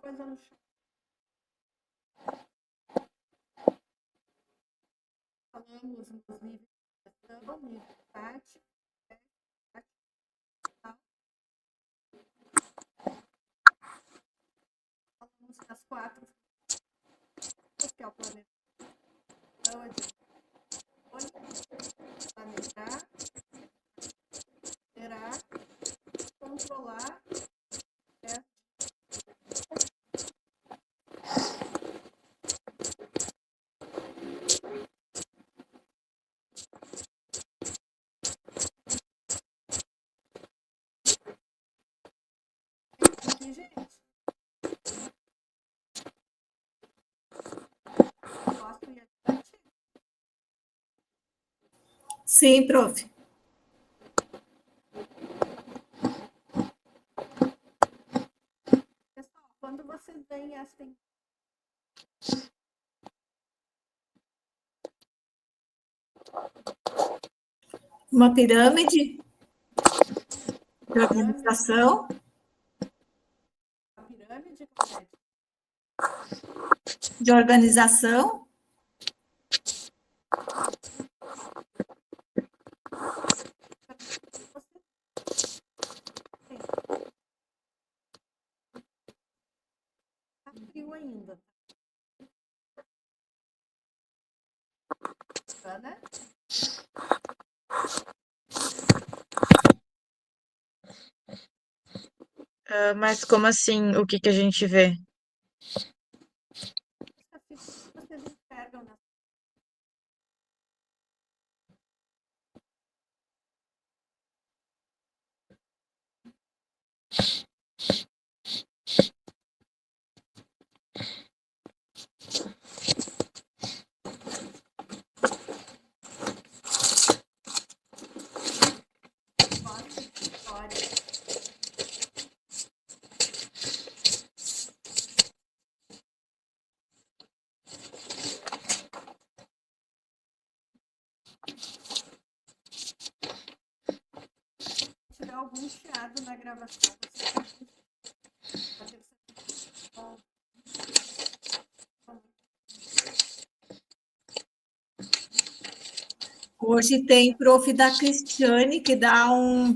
coisa no chão. Falamos nos níveis de ação, nível tático, falamos das 4, que é o planejamento, planejar, gerar, controlar, aqui, gente. Posso ir adiante? Sim, prof. Pessoal, quando vocês veem essa Uma pirâmide de organização. a pirâmide, De organização. tá frio ainda. Tá, né? Mas como assim? O que que a gente vê? Vocês enxergam na história. Se tiver algum chiado na gravação, Hoje tem prof da Cristiane que dá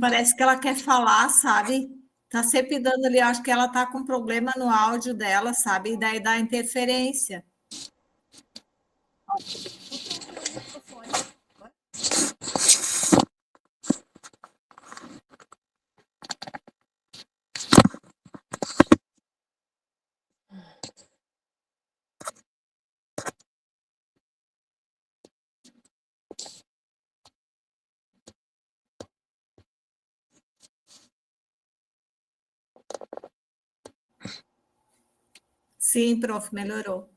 parece que ela quer falar, sabe? Tá sempre dando ali, acho que ela tá com problema no áudio dela, sabe? E daí dá interferência. Sim, prof, melhorou.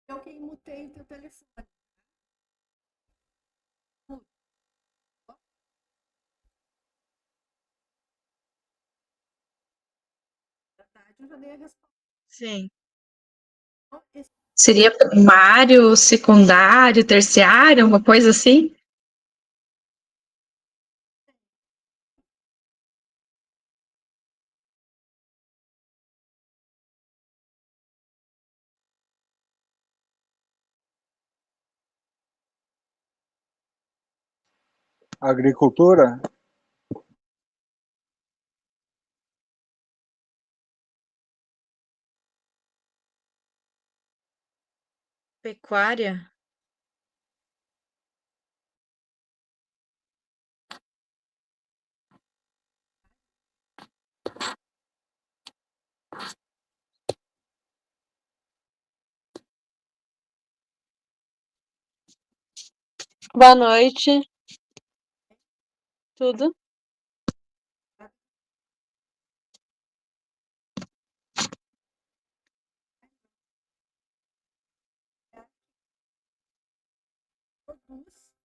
Eu que mutei o teu telefone. Eu já dei a resposta. Sim. Então, Seria primário, secundário, terciário, uma coisa assim? Agricultura? Pecuária? Boa noite. Tudo? produz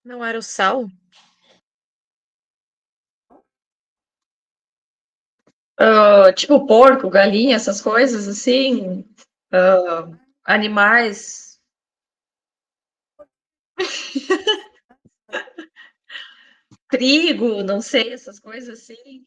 Não era o sal? Tipo porco, galinha, essas coisas assim. Ah, animais. Trigo, não sei, essas coisas assim.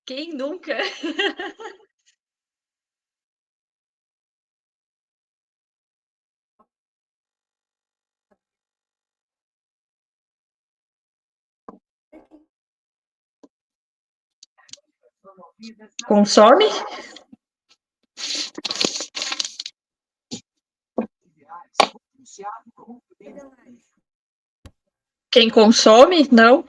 Quem nunca? Consome? Quem consome? Não.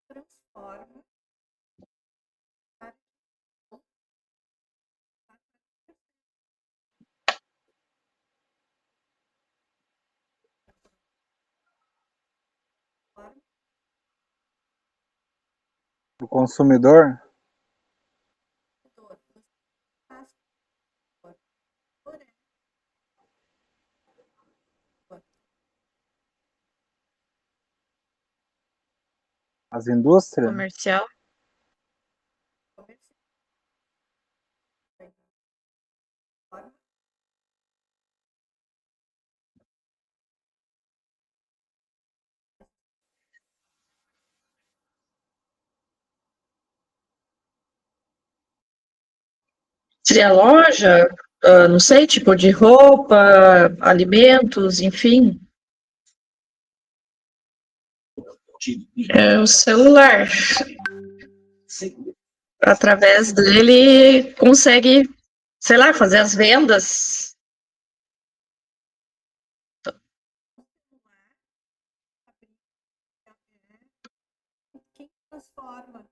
Transforma O consumidor, as indústrias, Comercial. Seria loja, não sei, tipo de roupa, alimentos, enfim. É o celular. Através dele consegue, sei lá, fazer as vendas. quem transforma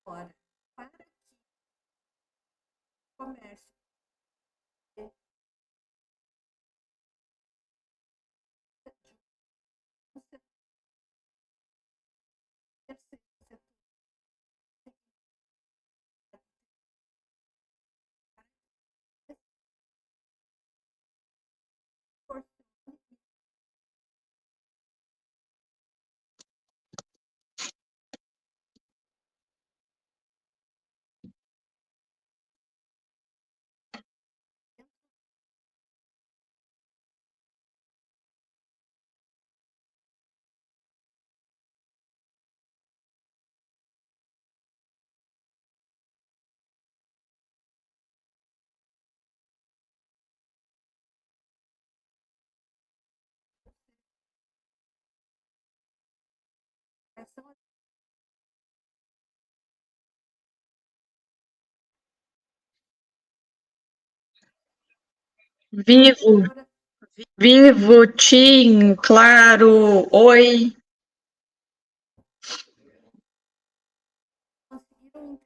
fora para que o comércio são Vivo, agora Vivo, TIM, Claro, Oi. conseguiram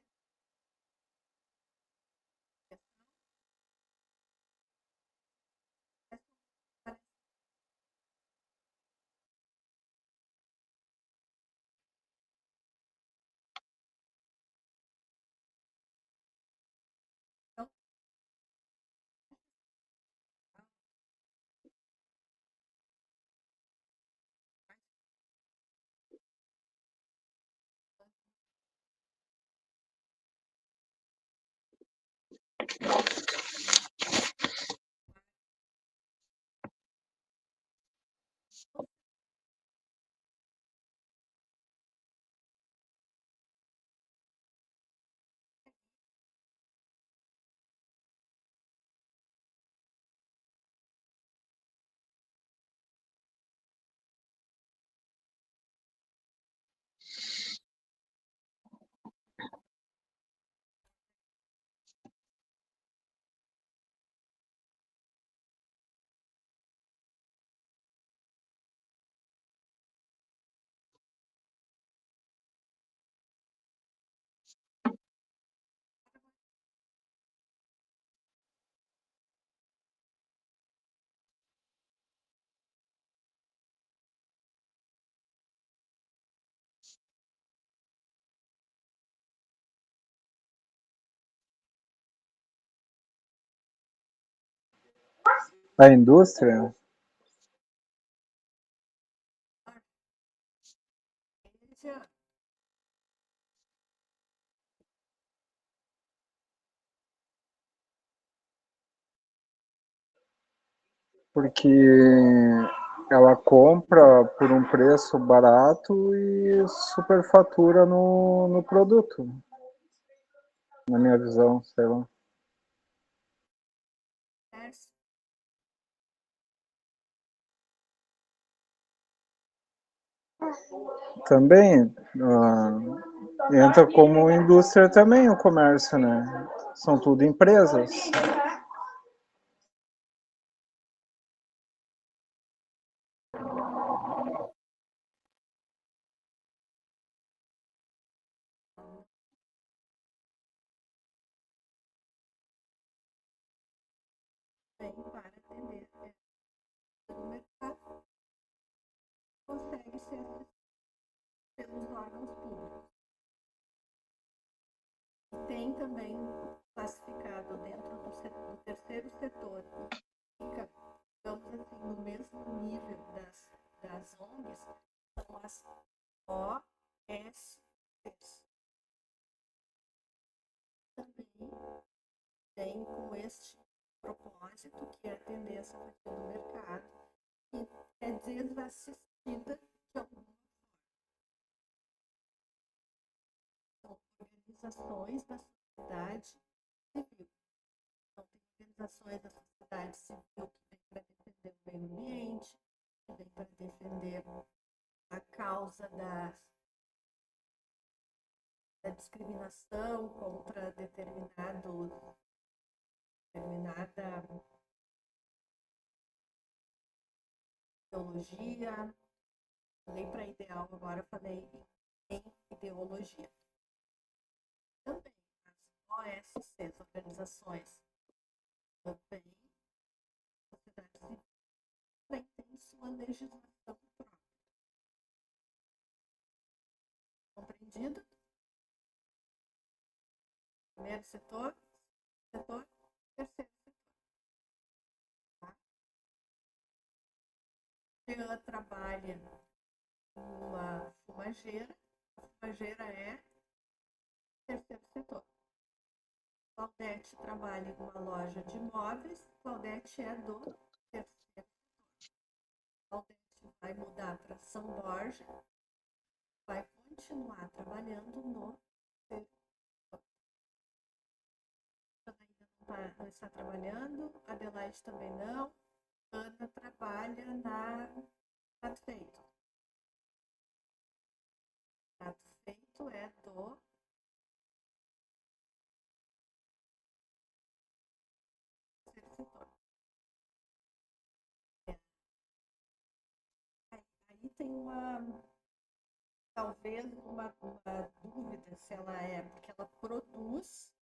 A indústria? Veja, Porque ela compra por um preço barato e superfatura no produto, na minha visão, sei lá. comércio, Também entra como indústria também o comércio, né? São tudo empresas. vem para atender no mercado, consegue ser pelos órgãos públicos. E tem também classificado dentro do terceiro setor, fica, digamos assim, no mesmo nível das ONGs, são as OSCs. Também tem com este propósito, que é atender essa fatia do mercado, que é desassistida de alguma são organizações da sociedade civil. Então, tem organizações da sociedade civil que vem para defender o meio ambiente, que vem para defender a causa da discriminação contra determinada ideologia. Falei para ideal, agora falei em ideologia. Também as OSCs, organizações também, sociedade civil, também tem sua legislação própria. Compreendido? Primeiro setor, terceiro setor. Tá? Ela trabalha numa fumageira. A fumageira é terceiro setor. Claudete trabalha em uma loja de imóveis. Claudete é do terceiro setor. Claudete vai mudar para São Borja, vai continuar trabalhando no terceiro setor. Ainda não está trabalhando, Adelaide também não. Ana trabalha na Prato Feito. Prato Feito é do terceiro setor. Aí tem talvez uma dúvida se ela é, porque ela produz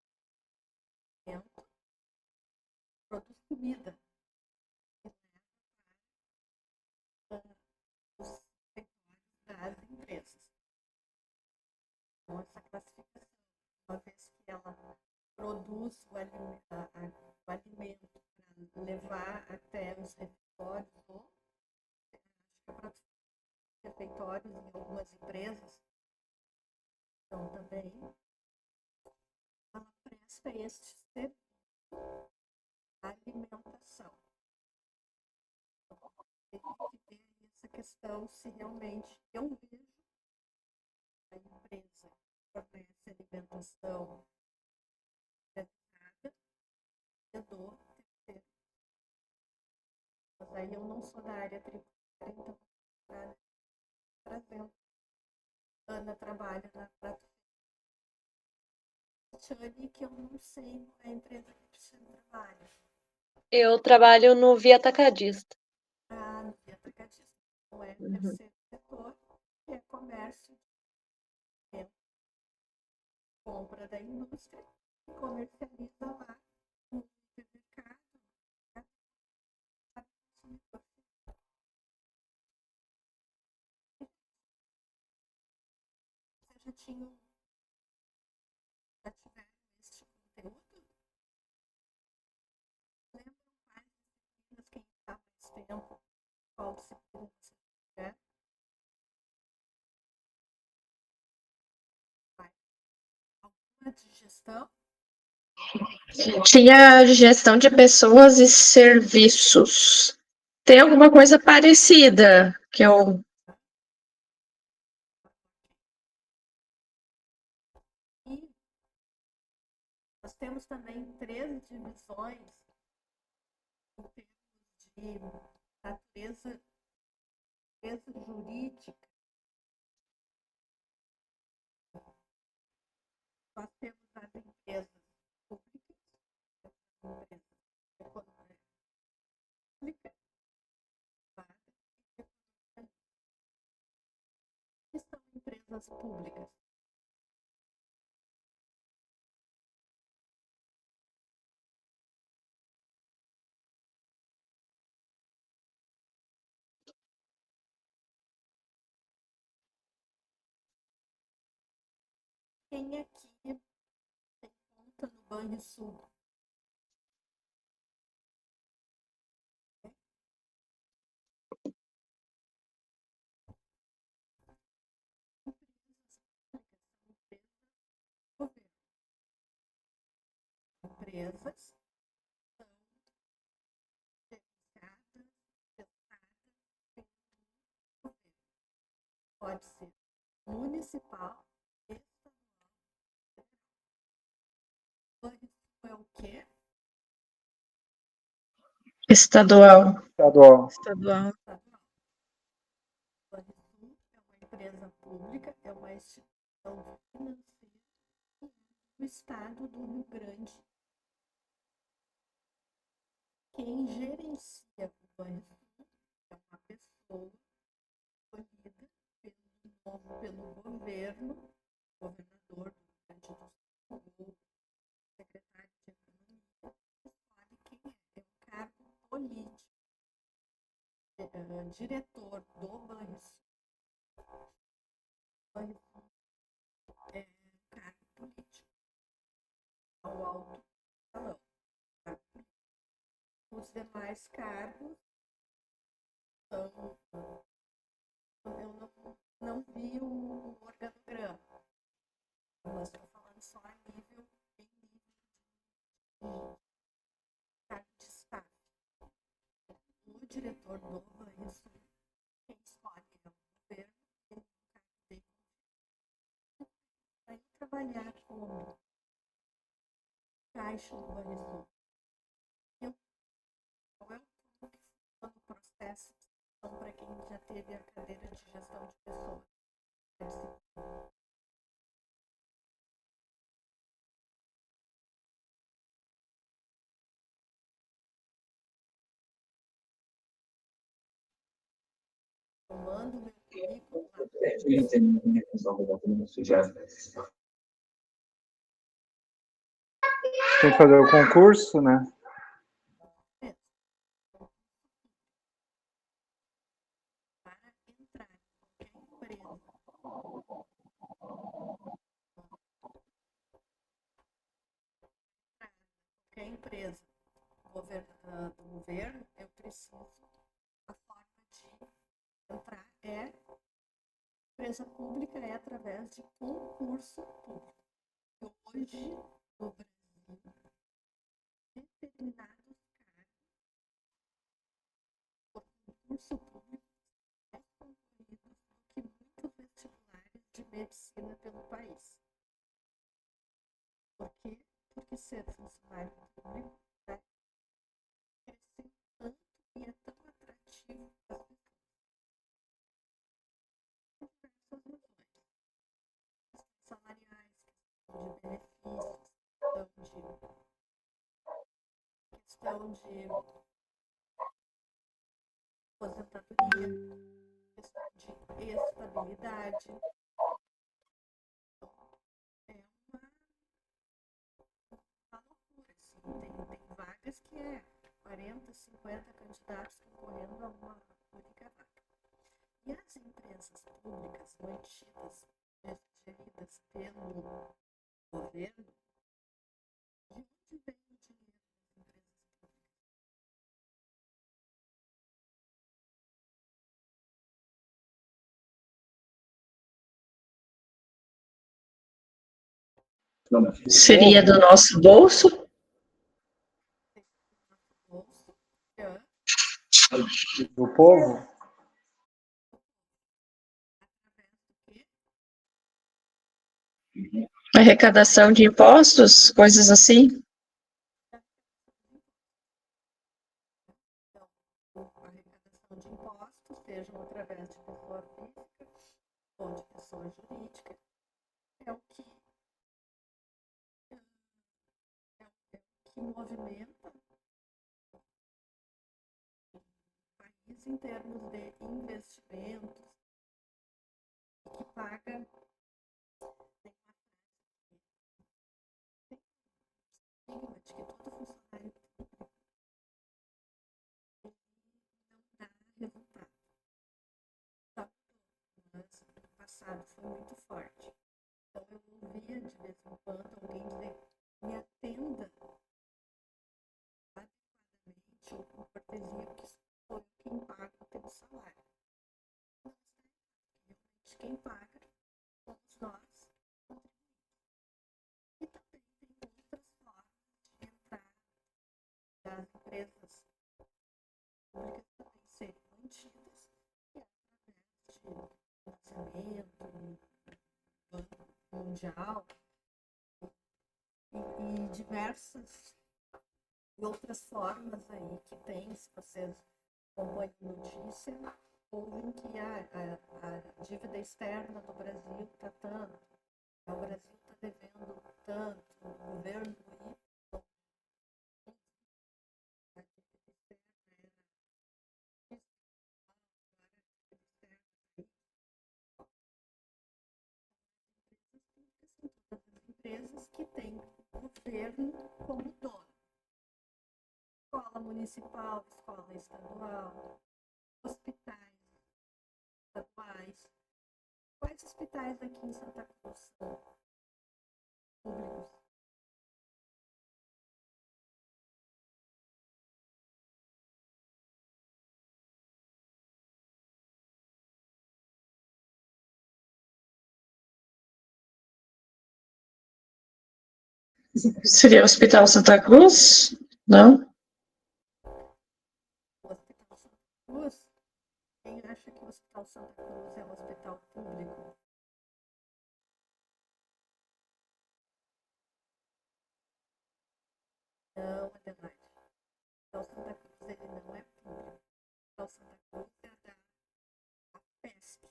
comida. Os setores das empresas. Então, essa classificação, uma vez que ela produz o alimento para levar até os refeitórios, ou acho que refeitórios em algumas empresas, então também ela presta este serviço de alimentação. Então, tem que ter essa questão se realmente eu vejo a empresa fornece alimentação determinada, eu dou terceiro. Mas aí eu não sou da área tributária, então trazendo. Ana trabalha na Prato Feito, que eu não sei a empresa que precisa trabalha. Eu trabalho no Via Atacadista. No Via Atacadista. Não é terceiro setor, que é comércio, compra da indústria e comercializa lá no supermercado. Você já tiveram este conteúdo? Lembram mais das disciplinas que gestão? Tinha gestão de pessoas e serviços. Tem alguma coisa parecida que eu. E nós temos também 3 divisões em termos de natureza jurídica. Nós temos as empresas públicas, empresas de economia pública, privada e de economia. O que são empresas públicas? Quem aqui tem conta no Banrisul? Empresas são gerenciadas, pensadas pelo governo. Pode ser municipal, estadual, federal. Banrisul é o quê? Estadual. Estadual. Estadual. Estadual. Banrisul é uma empresa pública, é uma instituição financeira do estado do Rio Grande. Quem gerencia o Banrisul é uma pessoa escolhida pelo governo, governador do Rio Grande do Sul, secretário de Economia, escolhe quem é um cargo político. Diretor do Banrisul. Banrisul é um cargo político ao alto escalão. Os demais cargos são. Eu não vi o organograma, mas estou falando só em nível de cargo de Estado. O diretor do Banrisul, quem escolhe é o governo, tem um cargo de vai trabalhar como caixa do Banrisul. Qual é o ponto que funciona no processo para quem já teve a cadeira de gestão de pessoas? Eu mando meu currículo lá. Tem que fazer o concurso, né? Para entrar em qualquer empresa, qualquer empresa do governo, eu preciso, a forma de entrar é empresa pública é através de concurso público. E hoje, no Brasil, determinados cargos por concurso público mais concorridos do que muitos vestibulares de medicina pelo país. Por quê? Porque ser funcionário público é crescer tanto e é tão atrativo para as pessoas. Por diversas razões. Questões salariais, questão de benefícios, questão de aposentadoria, questão de estabilidade. É uma loucura, assim. Tem vagas que é 40, 50 candidatos concorrendo a uma única vaga. E as empresas públicas mantidas, geridas pelo governo, de onde vem o dinheiro das empresas públicas? Seria do nosso bolso? bolso, já, Do povo? através do quê? Arrecadação de impostos, coisas assim? Então, a arrecadação de impostos, sejam através de pessoa física ou de pessoa jurídica, é o que, que movimenta o país em termos de investimentos, que paga estigma de que todo funcionário não dá resultado. Só que no passado foi muito forte. Então eu ouvia de vez em quando alguém dizer, me atenda adequadamente ou com cortesia, porque sou quem paga o teu salário. Não está errado, realmente quem paga somos nós, e também tem outras formas de entrar das empresas públicas também serem mantidas, que é através de financiamento, Banco Mundial e diversas outras formas aí que tem, se vocês acompanham notícia, ouvem que a dívida externa do Brasil está tanto, o Brasil está devendo tanto, o governo empresas que têm o governo como dono. Escola municipal, escola estadual, hospitais estaduais. Quais hospitais aqui em Santa Cruz são públicos? Seria o Hospital Santa Cruz? Não? O Hospital Santa Cruz, quem acha que o Hospital Santa Cruz é um hospital público? Não, Adelaide. O Hospital Santa Cruz ele não é público. O Hospital Santa Cruz é da APESP,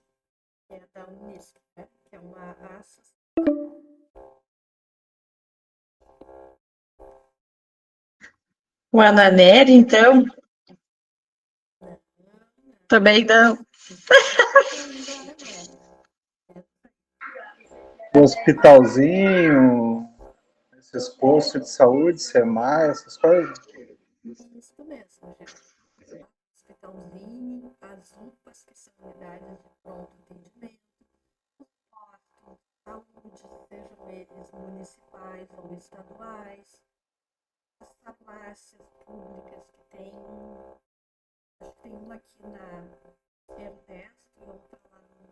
que é da Unisc, né? Que é uma associação. O Ananeri, então? Também não. Hospitalzinho, esses postos de saúde, SEMAI, essas coisas. Isso mesmo, gente. Hospitalzinho, as UPAs, que são unidades de pronto atendimento, postos de saúde, sejam eles municipais ou estaduais, as farmácias públicas que tem, acho que tem uma aqui na Ernesto e outra lá no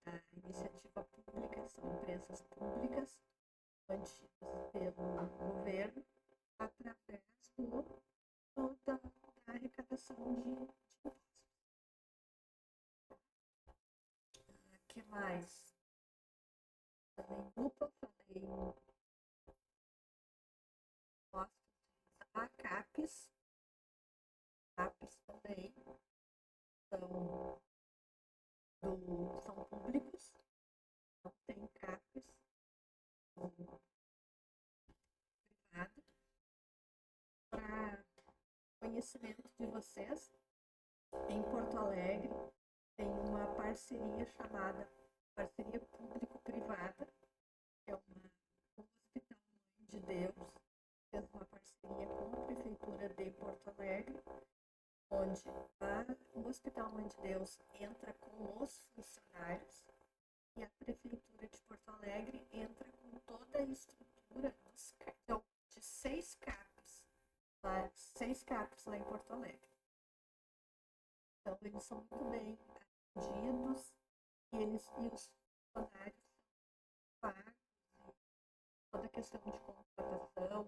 a iniciativa pública, são empresas públicas mantidas pelo governo através da arrecadação de impostos. O que mais? Falei UPA, falei CAPES, CAPES também são públicos, não tem CAPES privado. Para conhecimento de vocês, em Porto Alegre tem uma parceria chamada Parceria Público-Privada, que é um hospital de Deus, fez uma parceria com a Prefeitura de Porto Alegre, onde o Hospital Mãe de Deus entra com os funcionários e a Prefeitura de Porto Alegre entra com toda a estrutura de 6 CAPs, 6 CAPs lá em Porto Alegre. Então, eles são muito bem atendidos e funcionários pagos, toda a questão de contratação e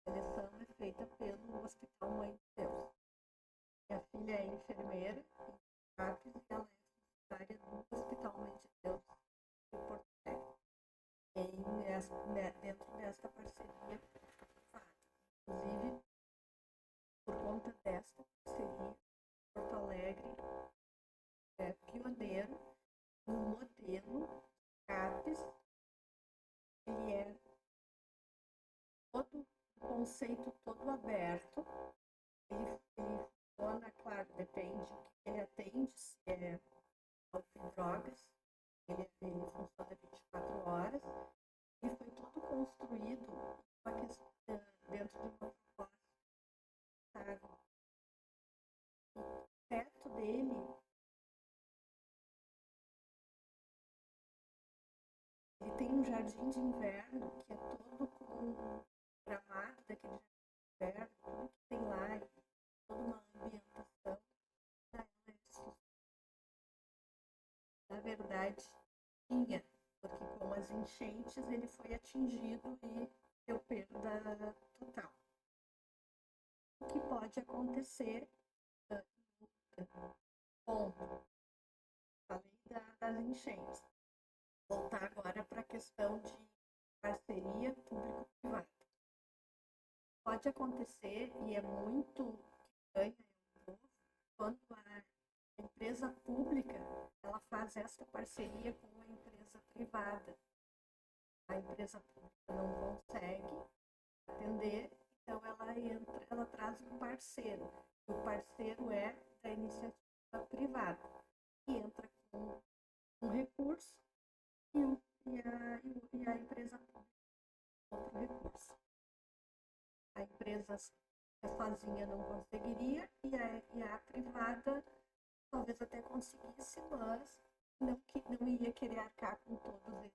seleção é feita pelo Hospital Mãe de Deus. Minha filha é enfermeira em CAPES e ela é funcionária do Hospital Mãe de Deus em Porto Alegre. Dentro desta parceria, inclusive, por conta desta parceria, Porto Alegre é pioneiro no modelo CAPES. Ele é todo o conceito todo aberto. Ele funciona, claro, depende do que ele atende, se é álcool e drogas, ele funciona 24 horas. E foi tudo construído dentro de uma proposta, sabe? Perto dele, ele tem um jardim de inverno que é todo com gramado daquele jardim de inverno, tudo que tem lá, toda uma ambientação. Na verdade, tinha, porque com as enchentes ele foi atingido e deu perda total. O que pode acontecer ponto. Falei das enchentes. Voltar agora para a questão de parceria público-privada. Pode acontecer, e é muito que ganha quando a empresa pública ela faz essa parceria com a empresa privada. A empresa pública não consegue atender, então ela traz um parceiro. O parceiro é da iniciativa privada, que entra com um recurso e a empresa pública com outro recurso. A empresa sozinha não conseguiria e a privada talvez até conseguisse, mas não ia querer arcar com todos eles.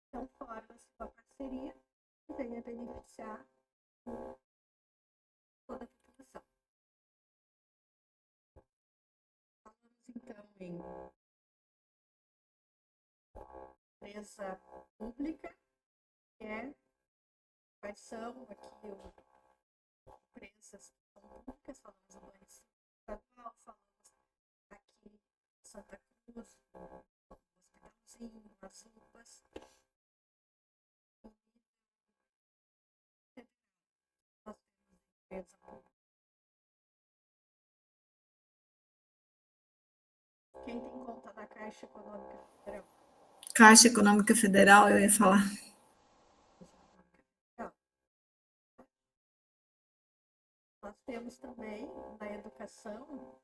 Então, forma-se uma parceria que venha beneficiar toda a população. Falamos então em empresa pública, que é quais são aqui empresas que são públicas, falamos do banco estadual, falamos aqui em Santa Cruz, o hospitalzinho, as UPAs. Nós temos empresa pública. Quem tem conta na Caixa Econômica Federal? Caixa Econômica Federal, eu ia falar. Nós temos também na educação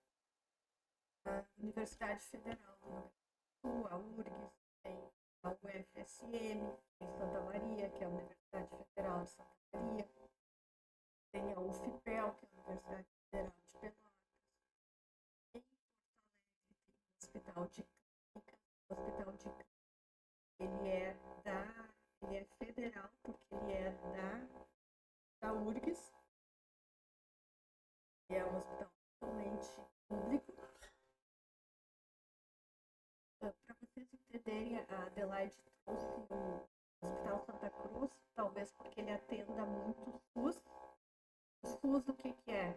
a Universidade Federal do Rio Grande do Sul, a URGS, tem a UFSM, em Santa Maria, que é a Universidade Federal de Santa Maria, tem a UFPEL, que é a Universidade Federal de Pelotas, em Porto Alegre tem o Hospital de Clínica, ele é federal porque ele é da URGS, que é um hospital totalmente público. Para vocês entenderem, a Adelaide trouxe o Hospital Santa Cruz, talvez porque ele atenda muito SUS. O SUS, o que é?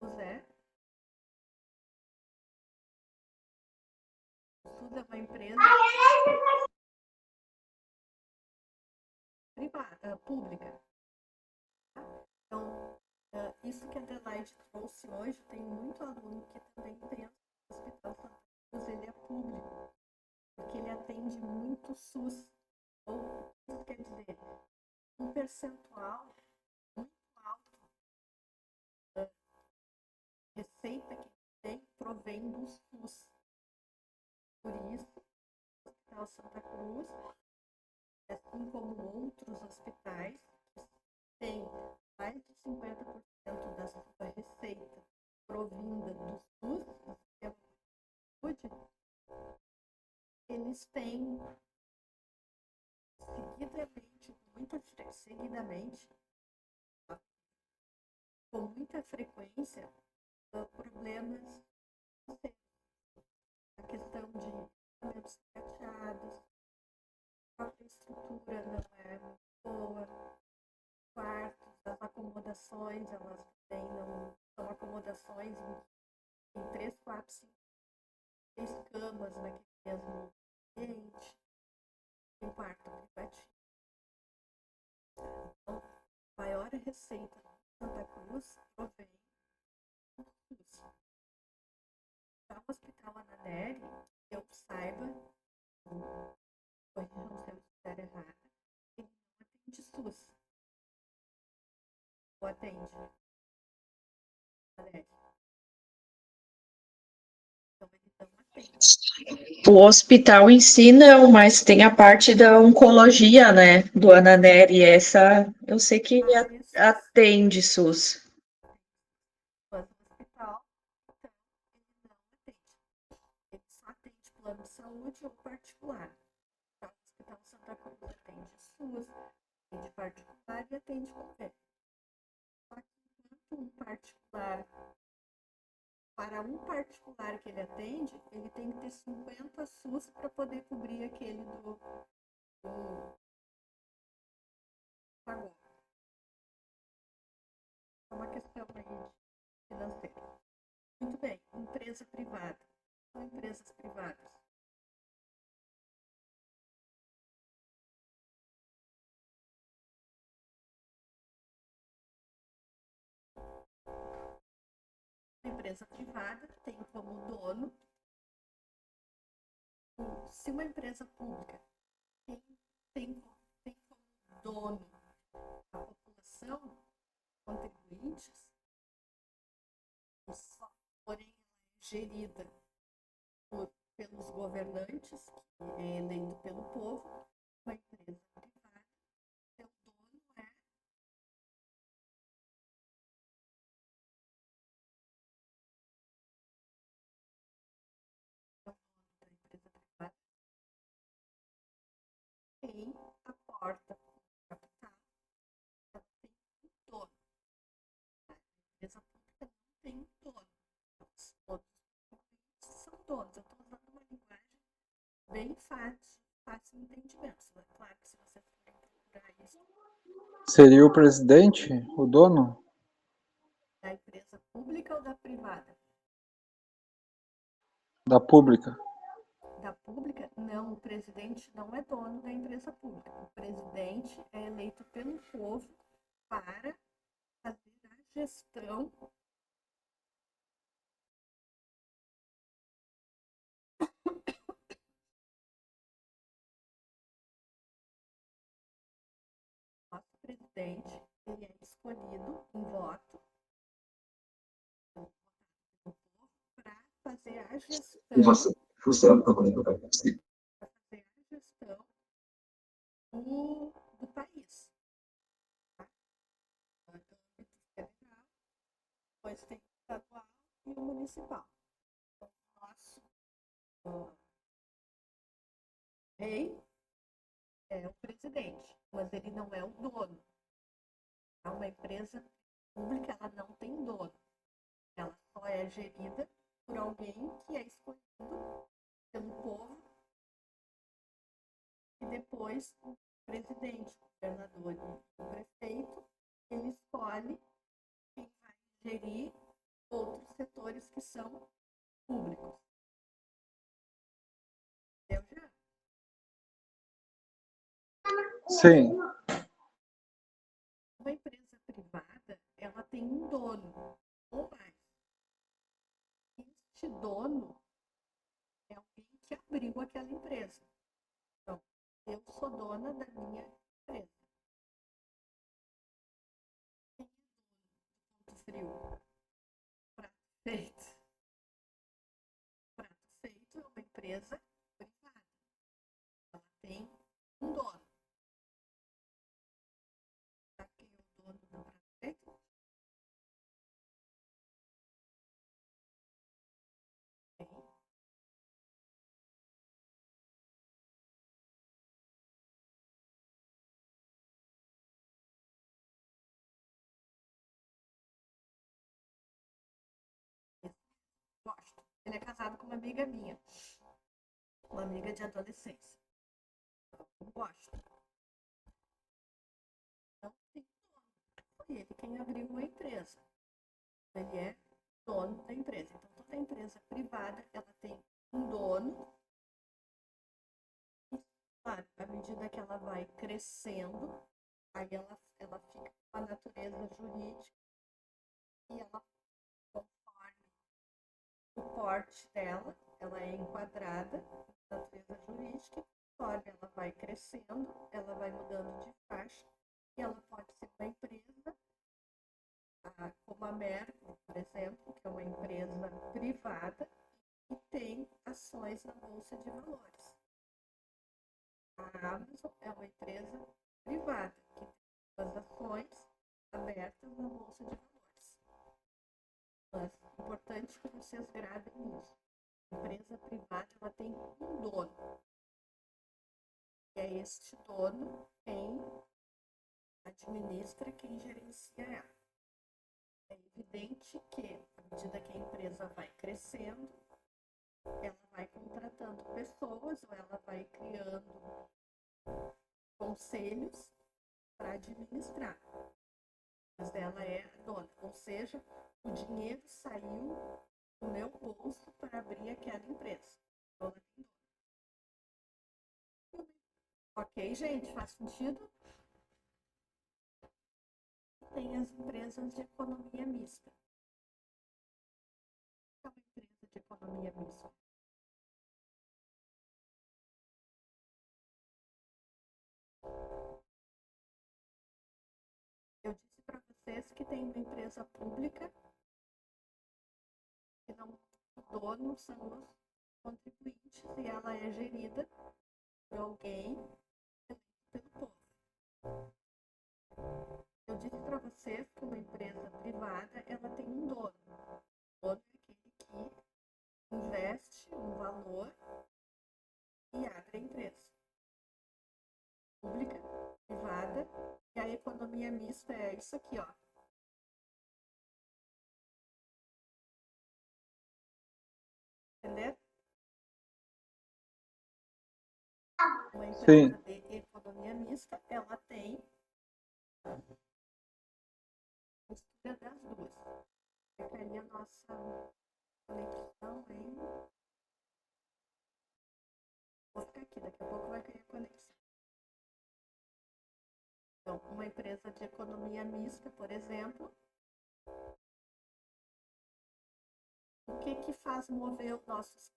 O SUS é uma empresa privada, pública. Então, isso que a Adelaide trouxe hoje, tem muito aluno que também pensa que o Hospital Santa Cruz ele é público, porque ele atende muito SUS. Ou, isso quer dizer, um percentual muito alto da receita que tem provém do SUS. Por isso, o Hospital Santa Cruz, assim como outros hospitais, que têm mais de 50% da sua receita provinda do SUS, do sistema de saúde, eles têm seguidamente, com muita frequência, problemas. A questão de equipamentos prateados, a própria estrutura não é muito boa, quartos, as acomodações, elas também não são acomodações em 3, 4, 5, 6 camas naquele mesmo ambiente, tem quarto privativo. Então, a maior receita de Santa Cruz provém do SUS. Já o Hospital Ananeri, que eu saiba, corrijam se eu estiver errada, ele não atende SUS. Ou atende Ananeri. Então, ele não atende. O hospital em si não, mas tem a parte da oncologia, né, do Ananeri, essa eu sei que atende SUS. Mas no hospital, então, ele não atende. Ele só atende plano de saúde ou particular. O Hospital Santa Cruz atende SUS, atende particular e atende convênio. Só que enquanto um particular, para um particular que ele atende, ele tem que ter 50 SUS para poder cobrir aquele do pagode. É uma questão aí financeira. Muito bem, empresa privada. São empresas privadas. A empresa privada tem como dono, se uma empresa pública tem como dono a população, contribuintes, porém gerida pelos governantes, que é eleito pelo povo, uma empresa privada, seu dono é o dono da empresa privada, tem a porta capital, ela tem um dono. A empresa pública não tem um dono. Todos os são donos. Eu estou usando uma linguagem bem fácil de entendimento. Claro que se você for procurar isso Seria o presidente, o dono da empresa pública ou da privada? da pública? Da pública, não, o presidente não é dono da empresa pública. O presidente é eleito pelo povo para fazer a gestão do nosso presidente. Ele é escolhido em voto pelo povo para fazer a gestão do país. Tá? No âmbito federal, depois tem o estadual e o municipal. Então, o nosso rei é o presidente, mas ele não é o dono. Uma empresa pública, ela não tem dono. Ela só é gerida por alguém que é escolhido pelo povo e depois o presidente, o governador e o prefeito, ele escolhe quem vai gerir outros setores que são públicos. Eu já. Sim. Uma empresa privada, ela tem um dono ou mais. Este dono é alguém que abriu aquela empresa. Então, eu sou dona da minha empresa. Quem é dono do Ponto Frio? Prato Feito. Prato Feito é uma empresa privada. Ela tem um dono. Sabe quem é o dono do Prato Feito? Gosto. Ele é casado com uma amiga minha. uma amiga de adolescência. Eu gosto. Então, tem dono. Foi ele quem abriu a empresa. Ele é dono da empresa. Então, toda empresa privada, ela tem um dono. E, claro, à medida que ela vai crescendo, aí ela fica com a natureza jurídica e ela, conforme o porte dela, ela é enquadrada na natureza jurídica. Conforme ela vai crescendo, ela vai mudando de faixa e ela pode ser uma empresa, como a Merco, por exemplo, que é uma empresa privada e tem ações na Bolsa de Valores. A Amazon é uma empresa privada que tem as ações abertas na Bolsa de Valores. Mas é importante que vocês gravem isso. A empresa privada ela tem um dono. E é este dono quem administra, quem gerencia ela. É evidente que, à medida que a empresa vai crescendo, ela vai contratando pessoas ou ela vai criando conselhos para administrar. Mas ela é a dona, ou seja, o dinheiro saiu do meu bolso para abrir aquela empresa. Ela tem dono. Ok, gente? Faz sentido? Tem as empresas de economia mista. O que é uma empresa de economia mista? Eu disse para vocês que tem uma empresa pública que não, o dono são os contribuintes e ela é gerida por alguém pelo povo. Eu disse para vocês que uma empresa privada ela tem um dono. O dono é aquele que investe um valor e abre a empresa. Pública, privada, e a economia mista é isso aqui, ó. Entendeu? Uma empresa Sim. de economia mista, ela tem mistura das duas. Ficaria a nossa conexão em. Vou ficar aqui, daqui a pouco vai cair a conexão. Então, uma empresa de economia mista, por exemplo, o que faz mover os nossos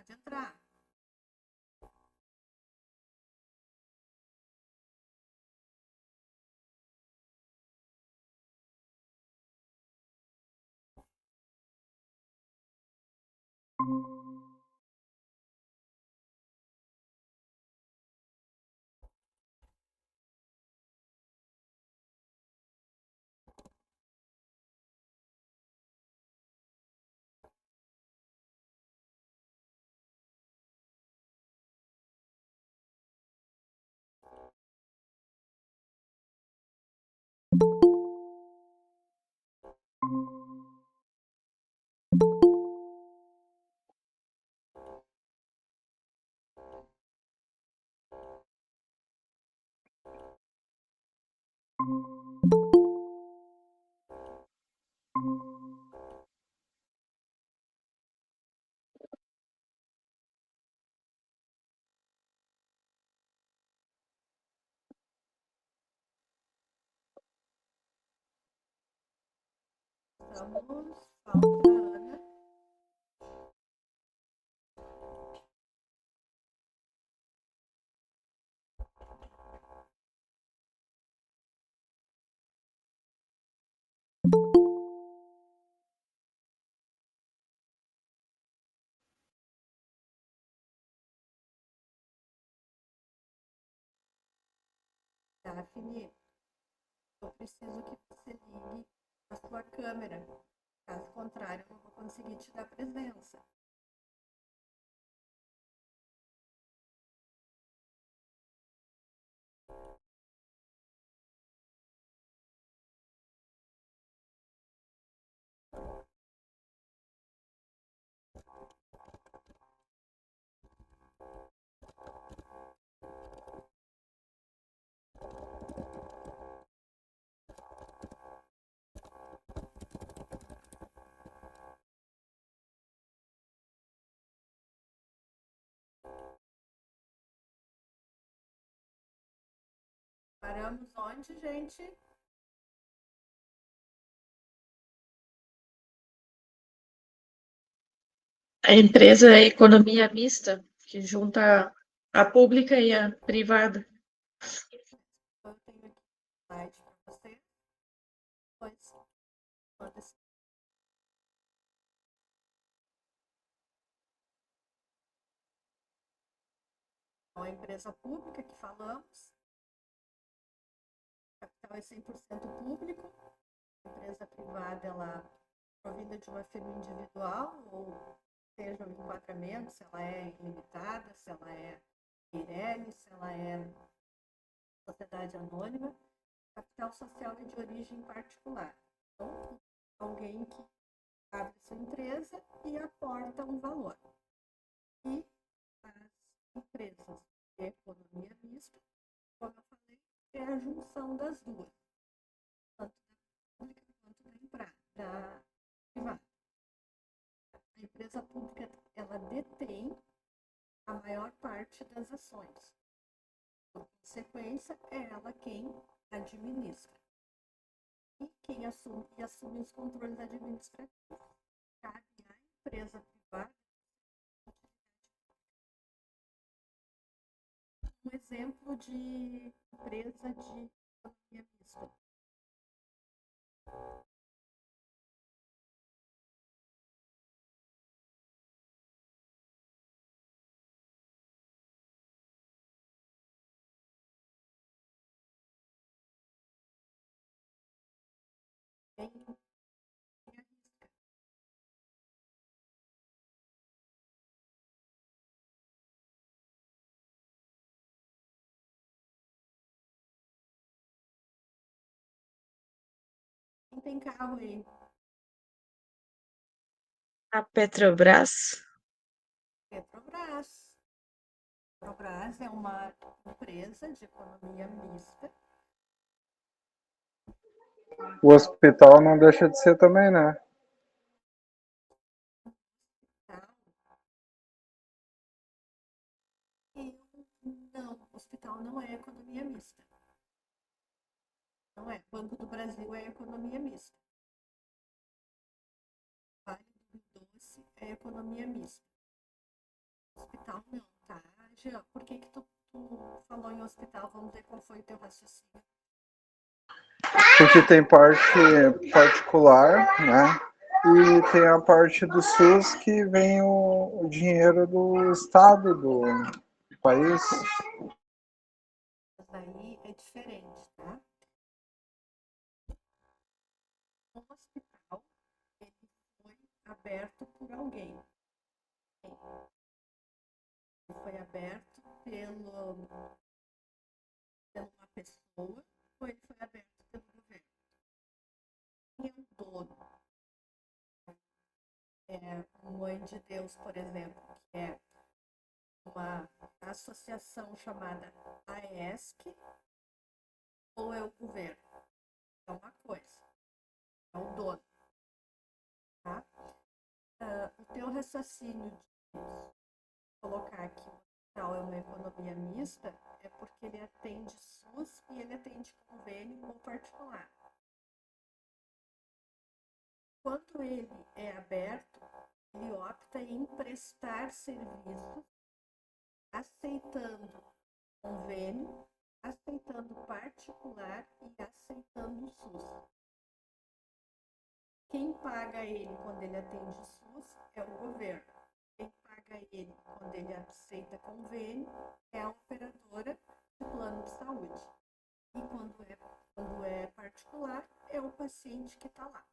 pode entrar. Vamos, falta a Ana. Daphne, eu preciso que você ligue a sua câmera. Caso contrário, eu não vou conseguir te dar presença. Paramos onde, gente? A empresa é economia mista, que junta a pública e a privada. Eu tenho aqui um slide para você. Pois, foda-se. Então, a empresa pública que falamos, o capital é 100% público, a empresa privada ela é provida de uma firma individual, ou seja, o enquadramento, se ela é ilimitada, se ela é Pirelli, se ela é sociedade anônima. Capital social é de origem particular. Então, alguém que abre sua empresa e aporta um valor. E as empresas de economia mista, como eu falei, é a junção das duas, tanto da pública quanto da privada. A empresa pública ela detém a maior parte das ações. Por consequência, é ela quem administra. E quem assume os controles administrativos. Cabe à empresa privada. Um exemplo de empresa de economia mista. Quem arrisca? Quem tem carro aí? A Petrobras. Petrobras. Petrobras é uma empresa de economia mista. O hospital não deixa de ser também, né? Tá? E não, hospital não é economia mista. Não é. Banco do Brasil é economia mista. Vale do Rio Doce é economia mista. Hospital não, tá? Jean, por que tu falou em hospital? Vamos ver qual foi o teu raciocínio. Porque tem parte particular, né? E tem a parte do SUS que vem o dinheiro do Estado, do país. Mas daí é diferente, tá? Um hospital, ele foi aberto por alguém. Ele foi aberto por uma pessoa, ou ele foi aberto pelo governo? Quem é o dono? É a Mãe de Deus, por exemplo, que é uma associação chamada AESC, ou é o governo? É uma coisa, é o dono, tá? O teu raciocínio de colocar que o hospital é uma economia mista é porque ele atende SUS e ele atende convênio ou particular. Quando ele é aberto, ele opta em prestar serviços, aceitando convênio, aceitando particular e aceitando o SUS. Quem paga ele quando ele atende o SUS é o governo. Quem paga ele quando ele aceita convênio é a operadora de plano de saúde. E quando é particular, é o paciente que está lá.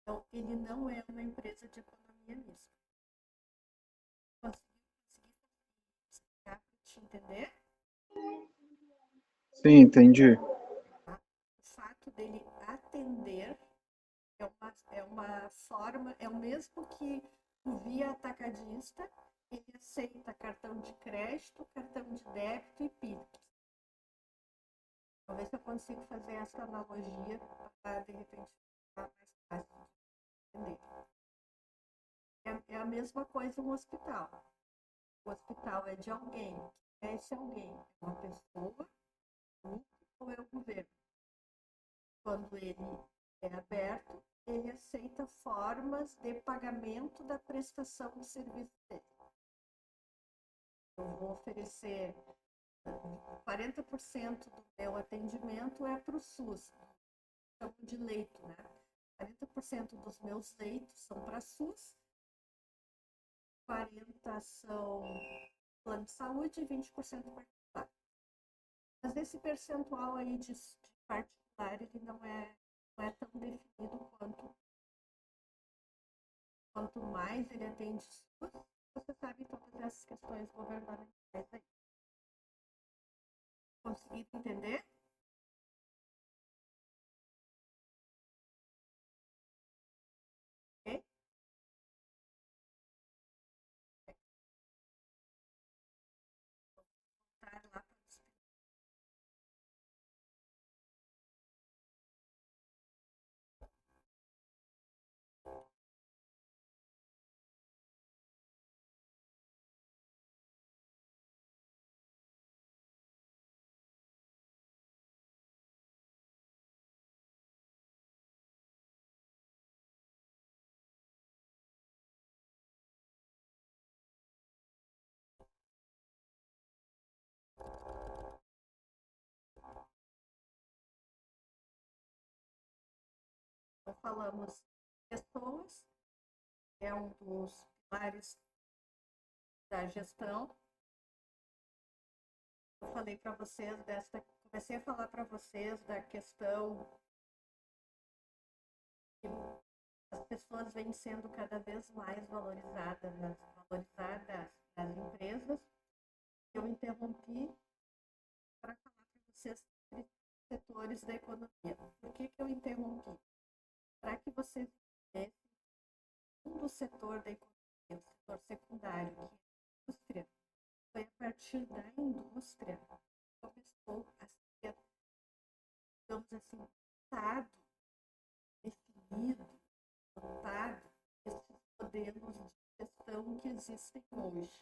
Então, ele não é uma empresa de economia mista. Consegui explicar para te entender? Sim, entendi. O fato dele atender é uma forma, é o mesmo que o via atacadista, ele aceita cartão de crédito, cartão de débito e Pix. Talvez eu consiga fazer essa analogia para, de repente, ficar mais fácil de entender. É a mesma coisa no hospital. O hospital é de alguém. É esse alguém? É uma pessoa ou é o governo? Quando ele é aberto, ele aceita formas de pagamento da prestação de serviço dele. Eu vou oferecer 40% do meu atendimento é para o SUS, chamo de leito, né? 40% dos meus leitos são para SUS, 40% são plano de saúde e 20% particular. Mas esse percentual aí de particular, ele não é tão definido quanto mais ele atende SUS, você sabe todas essas questões governamentais aí. Conseguiu entender? Ok? Voltar lá para Então, falamos pessoas, que é um dos pilares da gestão. Eu falei para vocês comecei a falar para vocês da questão que as pessoas vêm sendo cada vez mais valorizadas nas empresas. Eu interrompi para falar para vocês sobre setores da economia. Por que eu interrompi? Para que vocês entendessem do setor da economia, do setor secundário, que é a indústria, foi a partir da indústria que começou a ser, digamos assim, dotado, definido, dotado esses modelos de gestão que existem hoje.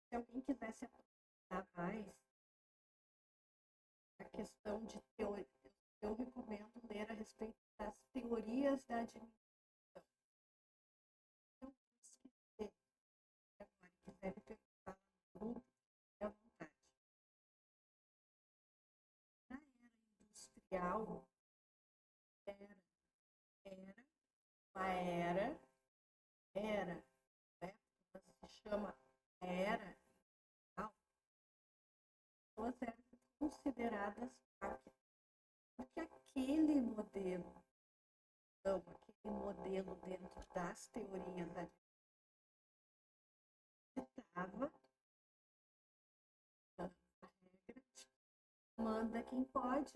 Se alguém quisesse aprofundar mais a questão de teoria, eu recomendo ler a respeito das teorias da administração. Então, se agora quiser perguntar no grupo, fique à vontade. Na era industrial, era uma era, né, se chama era, industrial, as pessoas eram consideradas máquinas, porque aquele modelo dentro das teorias da estava a regra de manda quem pode,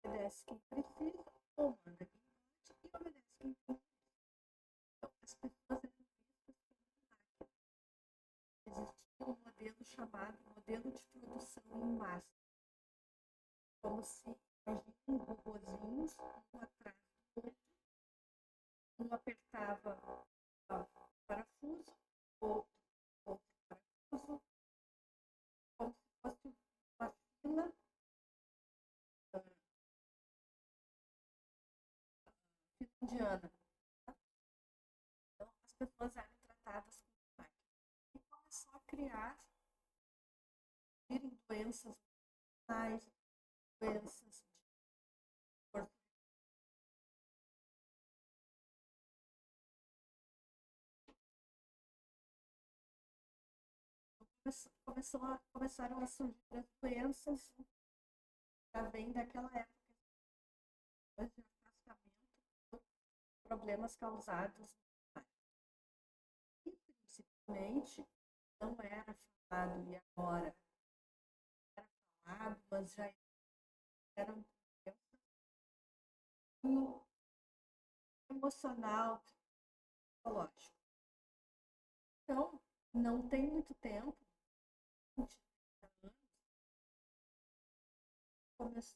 obedece quem precisa, ou manda quem pode e obedece quem precisa. Então, as pessoas eram vistas como máquinas. Existia um modelo chamado modelo de produção em massa, como se imaginem robozinhos, um atrás do outro, um apertava o parafuso, outro parafuso, como se fosse uma fila indiana. Então, as pessoas eram tratadas com máquina. E começou a criar, virem doenças mentais, doenças de corpo. Começaram a surgir as doenças, já vem daquela época de afastamento por problemas causados e principalmente não era falado e agora era falado, mas já era um problema emocional, psicológico. Então, não tem muito tempo, 20 anos,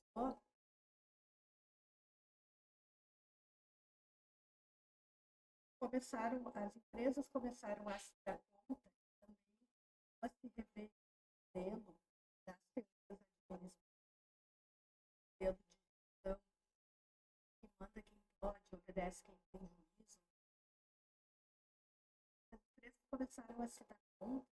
as empresas começaram a se dar conta também, a se rever das empresas administrativas, pelo de gestão, que manda quem pode, obedece quem tem juízo. As empresas começaram a se dar conta,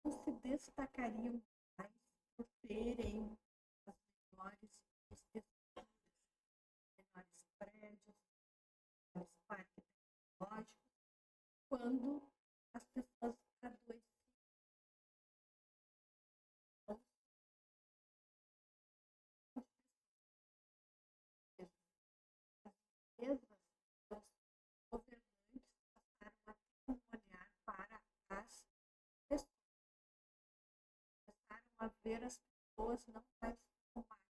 não se destacariam mais por terem as melhores estruturas, menores prédios, menores parques tecnológicos, quando as pessoas adoeciam. As empresas, os governantes passaram a ter um olhar para as pessoas, passaram a ver as pessoas não mais como máquinas.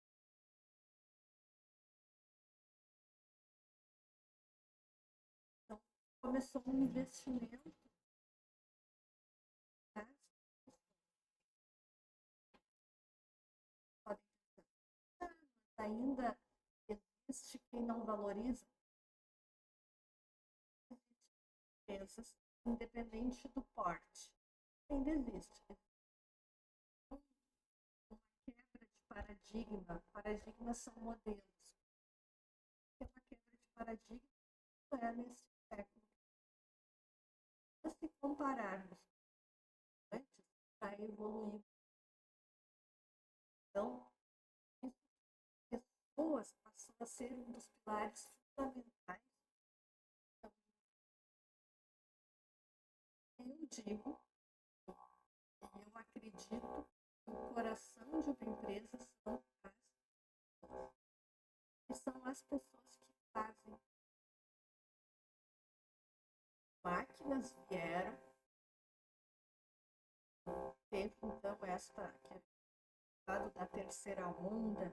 Então, começou um investimento nas pessoas. Podem pensar, mas ainda existe quem não valoriza. Empresas, independente do porte, ainda existe. Uma quebra de paradigma. Paradigmas são modelos. É uma quebra de paradigma é nesse século. Se compararmos antes, já evoluiu. Então, pessoas passou a ser um dos pilares fundamentais. Então, eu digo, e eu acredito, que o coração de uma empresa são as pessoas. E são as pessoas que fazem. Máquinas vieram, teve então esta, que é lado da terceira onda,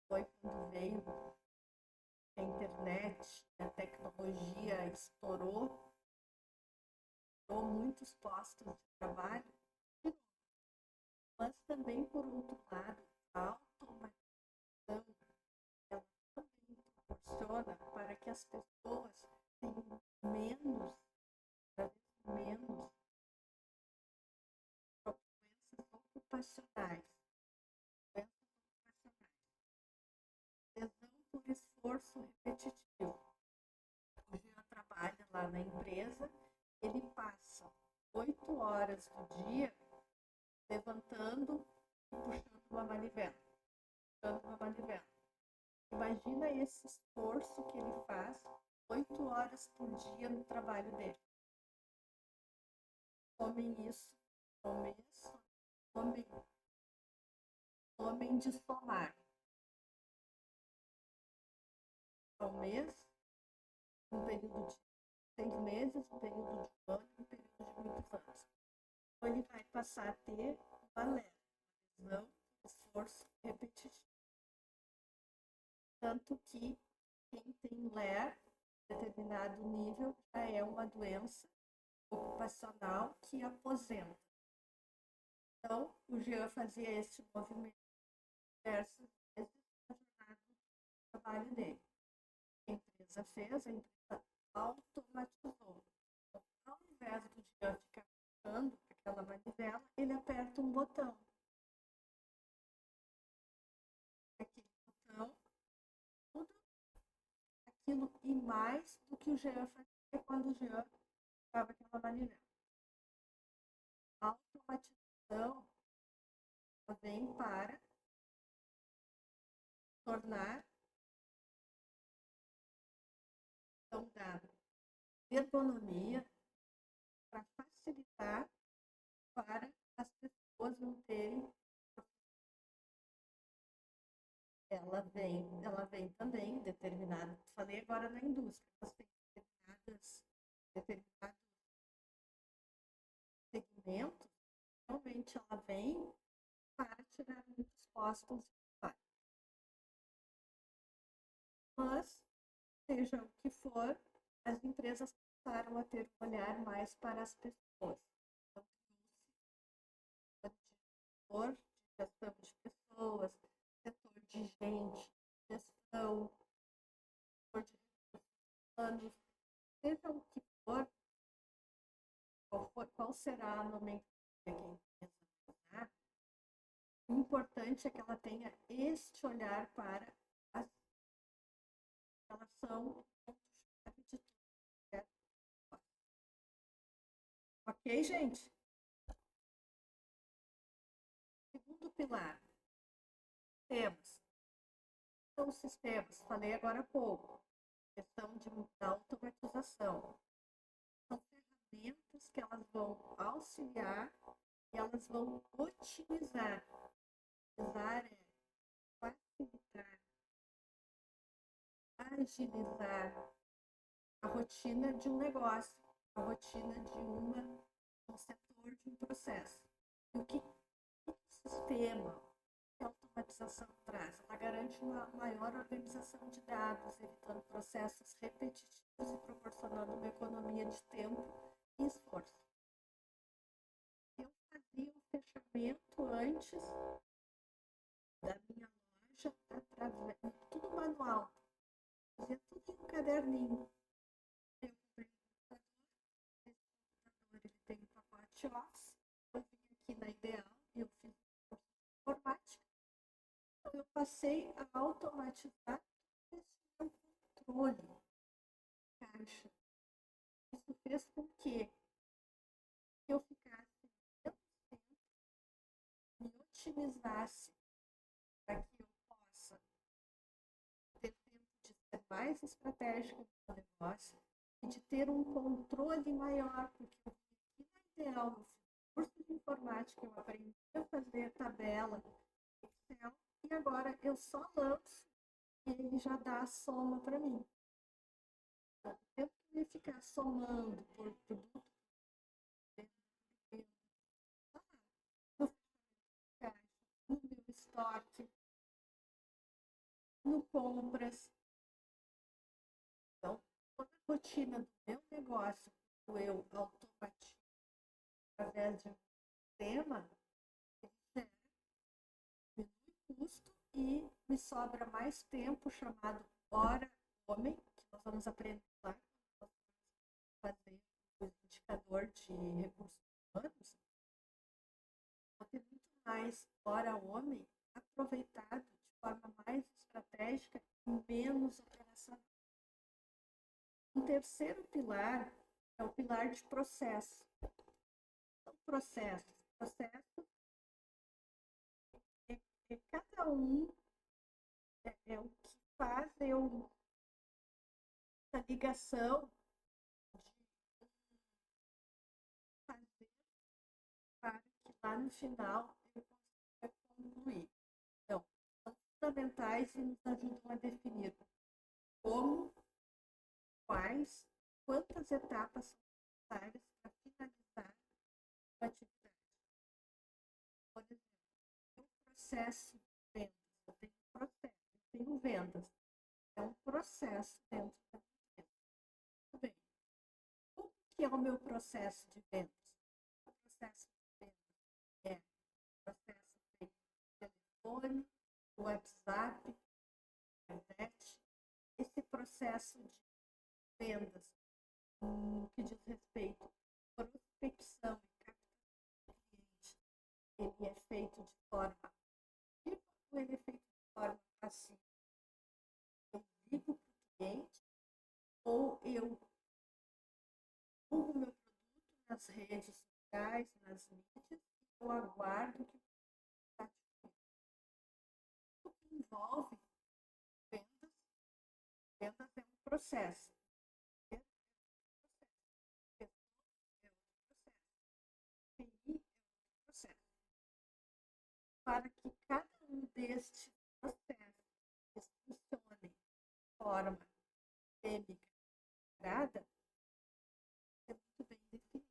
foi quando veio a internet, a tecnologia estourou muitos postos de trabalho, mas também, por outro lado, a automatização, ela também proporciona para que as pessoas tenham menos doenças ocupacionais, lesão por esforço repetitivo. O Jean trabalha lá na empresa, ele passa 8 horas do dia levantando e puxando uma manivela. Imagina esse esforço que ele faz 8 horas por dia no trabalho dele. Somem isso, somem de somar. Ao mês, um período de 6 meses, um período de um ano, um período de muitos anos. Então, ele vai passar a ter uma lesão, esforço repetitivo. Tanto que quem tem LER, determinado nível, já é uma doença ocupacional que aposenta. Então, o Jean fazia esse movimento diversas vezes na jornada do trabalho dele. A empresa fez, a empresa automatizou. Então, ao invés do Jean ficar puxando aquela manivela, ele aperta um botão. Aquele botão aquilo e mais do que o Jean fazia quando o Jean estava aquela manivela. A automatização vem para tornar então da ergonomia para facilitar para as pessoas não terem. Ela vem também determinada. Falei agora na indústria, mas tem determinados segmentos, realmente ela vem para tirar muitos postos de trabalho. Mas, seja o que for, as empresas passaram a ter um olhar mais para as pessoas. Então, setor de gestão de pessoas, setor de gente, gestão, setor de recursos humanos, seja o que for, qual será a nomenclatura que a empresa usar, o importante é que ela tenha este olhar para as relação ponto-chave de tudo. Ok, gente? Segundo pilar, sistemas. São sistemas, falei agora há pouco, questão da automatização. São ferramentas que elas vão auxiliar e elas vão otimizar. Otimizar é facilitar, agilizar a rotina de um negócio, a rotina de um setor, de um processo. E o que o sistema de automatização traz? Ela garante uma maior organização de dados, evitando processos repetitivos e proporcionando uma economia de tempo e esforço. Eu fazia o fechamento antes da minha loja, através, tudo manual, fazia tudo em um caderninho. Eu comprei um computador, esse computador ele tem um pacote Office, eu vim aqui na Ideal e eu fiz informática, então eu passei a automatizar esse meu controle de caixa. Isso fez com que eu ficasse 100%, me otimizasse para que eu possa ter tempo de ser mais estratégica no negócio e de ter um controle maior, porque aqui na Ideal, no curso de informática, eu aprendi a fazer tabela, Excel, e agora eu só lanço e ele já dá a soma para mim. Então, o tempo que eu ia ficar somando por produto, no meu estoque, no compras. Então, toda a rotina do meu negócio, eu automatizo através de um sistema, diminui o custo e me sobra mais tempo, chamado hora homem, que nós vamos aprender lá, fazer o indicador de recursos humanos, vou ter muito mais hora homem aproveitado de forma mais estratégica e menos operacional. Um terceiro pilar é o pilar de processo. São processos. Processo é cada um, é o que faz essa ligação de fazer para que lá no final eu consiga concluir. Então, são fundamentais e nos ajudam a definir como, quais, quantas etapas são necessárias para finalizar a atividade. Por exemplo, o processo de vendas, eu tenho um processo, eu tenho vendas, é um processo dentro da venda. Tudo bem. Como que é o meu processo de vendas? O processo de vendas é o processo feito por telefone, WhatsApp, internet. Esse processo de vendas, no que diz respeito à prospecção e captação de clientes, ele é feito de forma ativa ou ele é feito de forma passiva? Eu ligo para o cliente, ou eu divulgo meu produto nas redes sociais, nas mídias, e eu aguardo que o que envolve vendas. Vendas é um processo. TI é um processo. Para que cada um destes processos funcione de forma sistêmica integrada, é muito bem definido.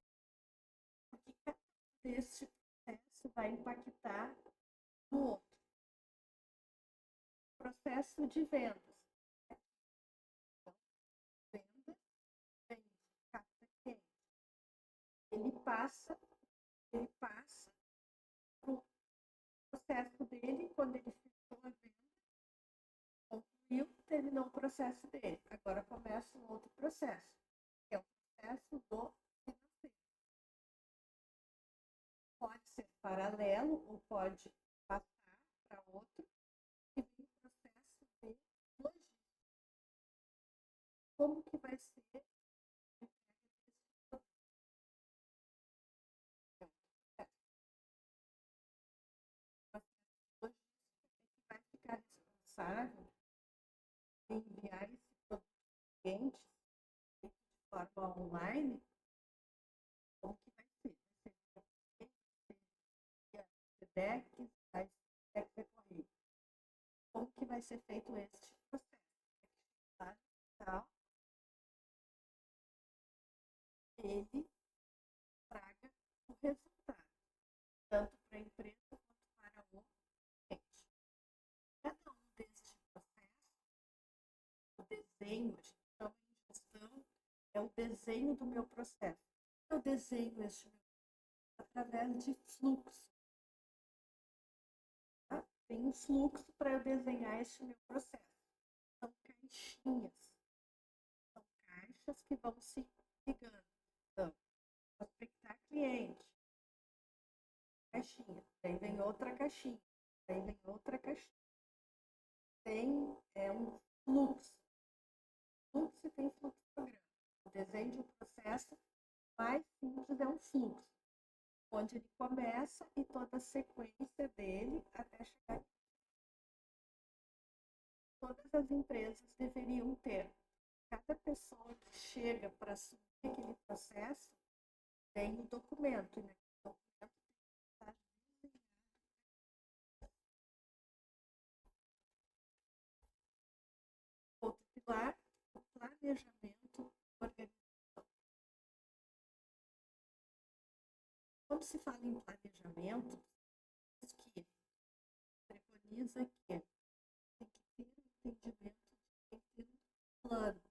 Porque cada um deste processo vai impactar no outro. Processo de vendas. Então, venda, vende, capta cliente. Ele passa pro processo dele, quando ele fechou a venda, concluiu, terminou o processo dele. Agora começa um outro processo, que é o processo do financeiro. Pode ser paralelo ou pode passar para outro, e vem o processo de logística. Como que vai ser a entrega desse produto? É um processo. O processo de logística é que vai ficar responsável em enviar esse produto para clientes de forma online. Como que vai ser? Vai ser via SEDEX, vai ser via correio. Como que vai ser feito este processo? Tal, ele traga o resultado, tanto para a empresa quanto para o cliente. Cada um destes processos, o desenho, a gente chama de gestão, é o desenho do meu processo. Eu desenho este meu processo através de fluxo. Tá? Tem um fluxo para eu desenhar este meu processo. São caixinhas. São caixas que vão se ligando. Então, prospectar cliente. Caixinha. Daí vem outra caixinha. Daí vem outra caixinha. Tem um fluxo. Fluxo e tem fluxograma. O desenho de um processo mais simples é um fluxo, onde ele começa e toda a sequência dele até chegar aqui. Todas as empresas deveriam ter. Cada pessoa que chega para assumir aquele processo tem um documento, e naquele documento tem que estar desenhado. Outro pilar, o planejamento organizacional. Quando se fala em planejamento, diz que preconiza que tem que ter um entendimento, tem que ter um plano.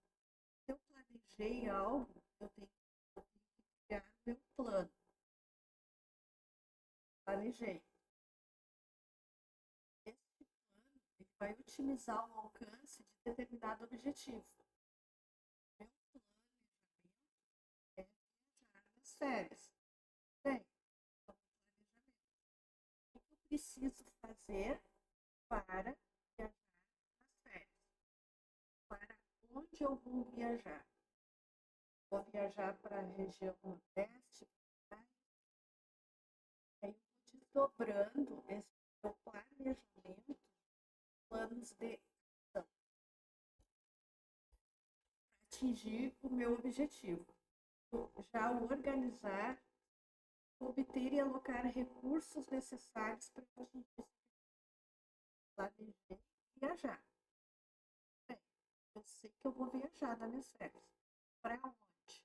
Se eu planejei algo, eu tenho que criar meu plano. Planejei. Esse plano ele vai otimizar o alcance de determinado objetivo. Meu planejamento é viajar nas férias. Bem, então, planejamento. O que eu preciso fazer para viajar nas férias? Para onde eu vou viajar? Vou viajar para a região Nordeste, aí eu vou desdobrando esse meu planejamento, planos de ação, para atingir o meu objetivo. Já organizar, obter e alocar recursos necessários para atingir esse planejamento e viajar. Bem, eu sei que eu vou viajar nas minhas férias. Para onde?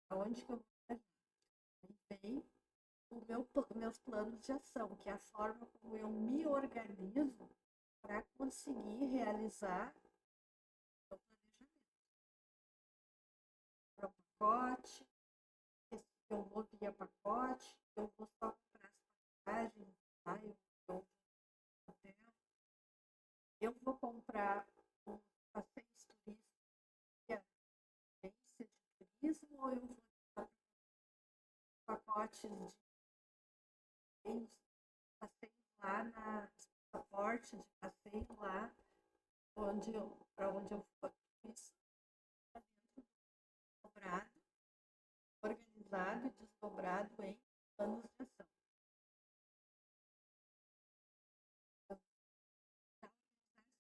Aonde que eu vou viajar? Aí vem meus planos de ação, que é a forma como eu me organizo para conseguir realizar o meu planejamento. Para o pacote, eu vou via pacote, eu vou só comprar as passagens, tá? Eu vou hotel, eu vou comprar um passeio turístico via agência de turismo, ou eu vou comprar pacotes de passeio lá na passaporte de passeio lá para onde eu for, isso está dentro do dobrado, organizado e desdobrado em planos de ação.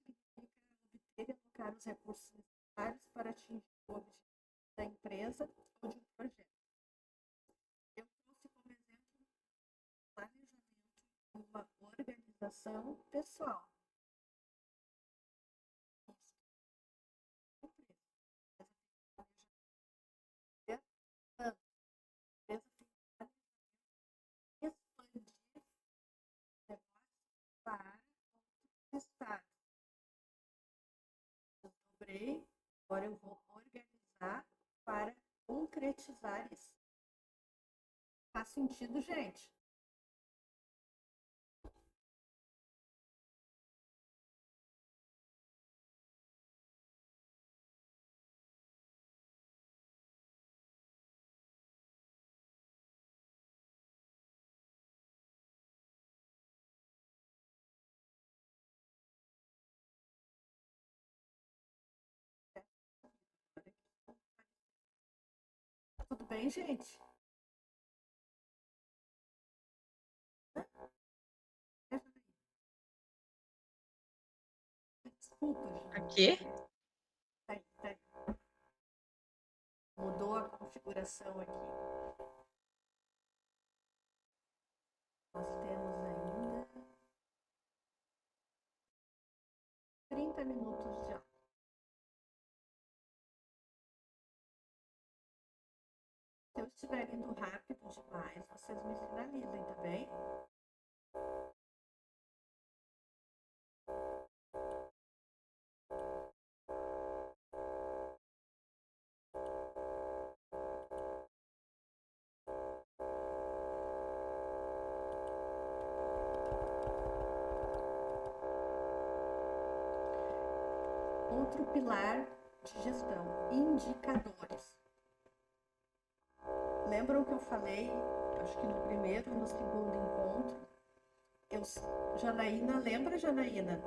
Significa obter e alocar os recursos necessários para atingir o objetivo da empresa ou de um projeto. Eu trouxe como exemplo o planejamento de uma organização pessoal. Expandir o negócio para outros estados. Eu dobrei, agora eu vou organizar para concretizar isso. Faz sentido, gente? Tudo bem, gente? Desculpa, gente. Aqui? Tá aí. Mudou a configuração aqui. Nós temos ainda 30 minutos de aula. Se eu estiver indo rápido demais, vocês me sinalizem, tá bem? Outro pilar de gestão, indicadores. Lembram que eu falei, acho que no primeiro e no segundo encontro, Janaína, lembra, Janaína?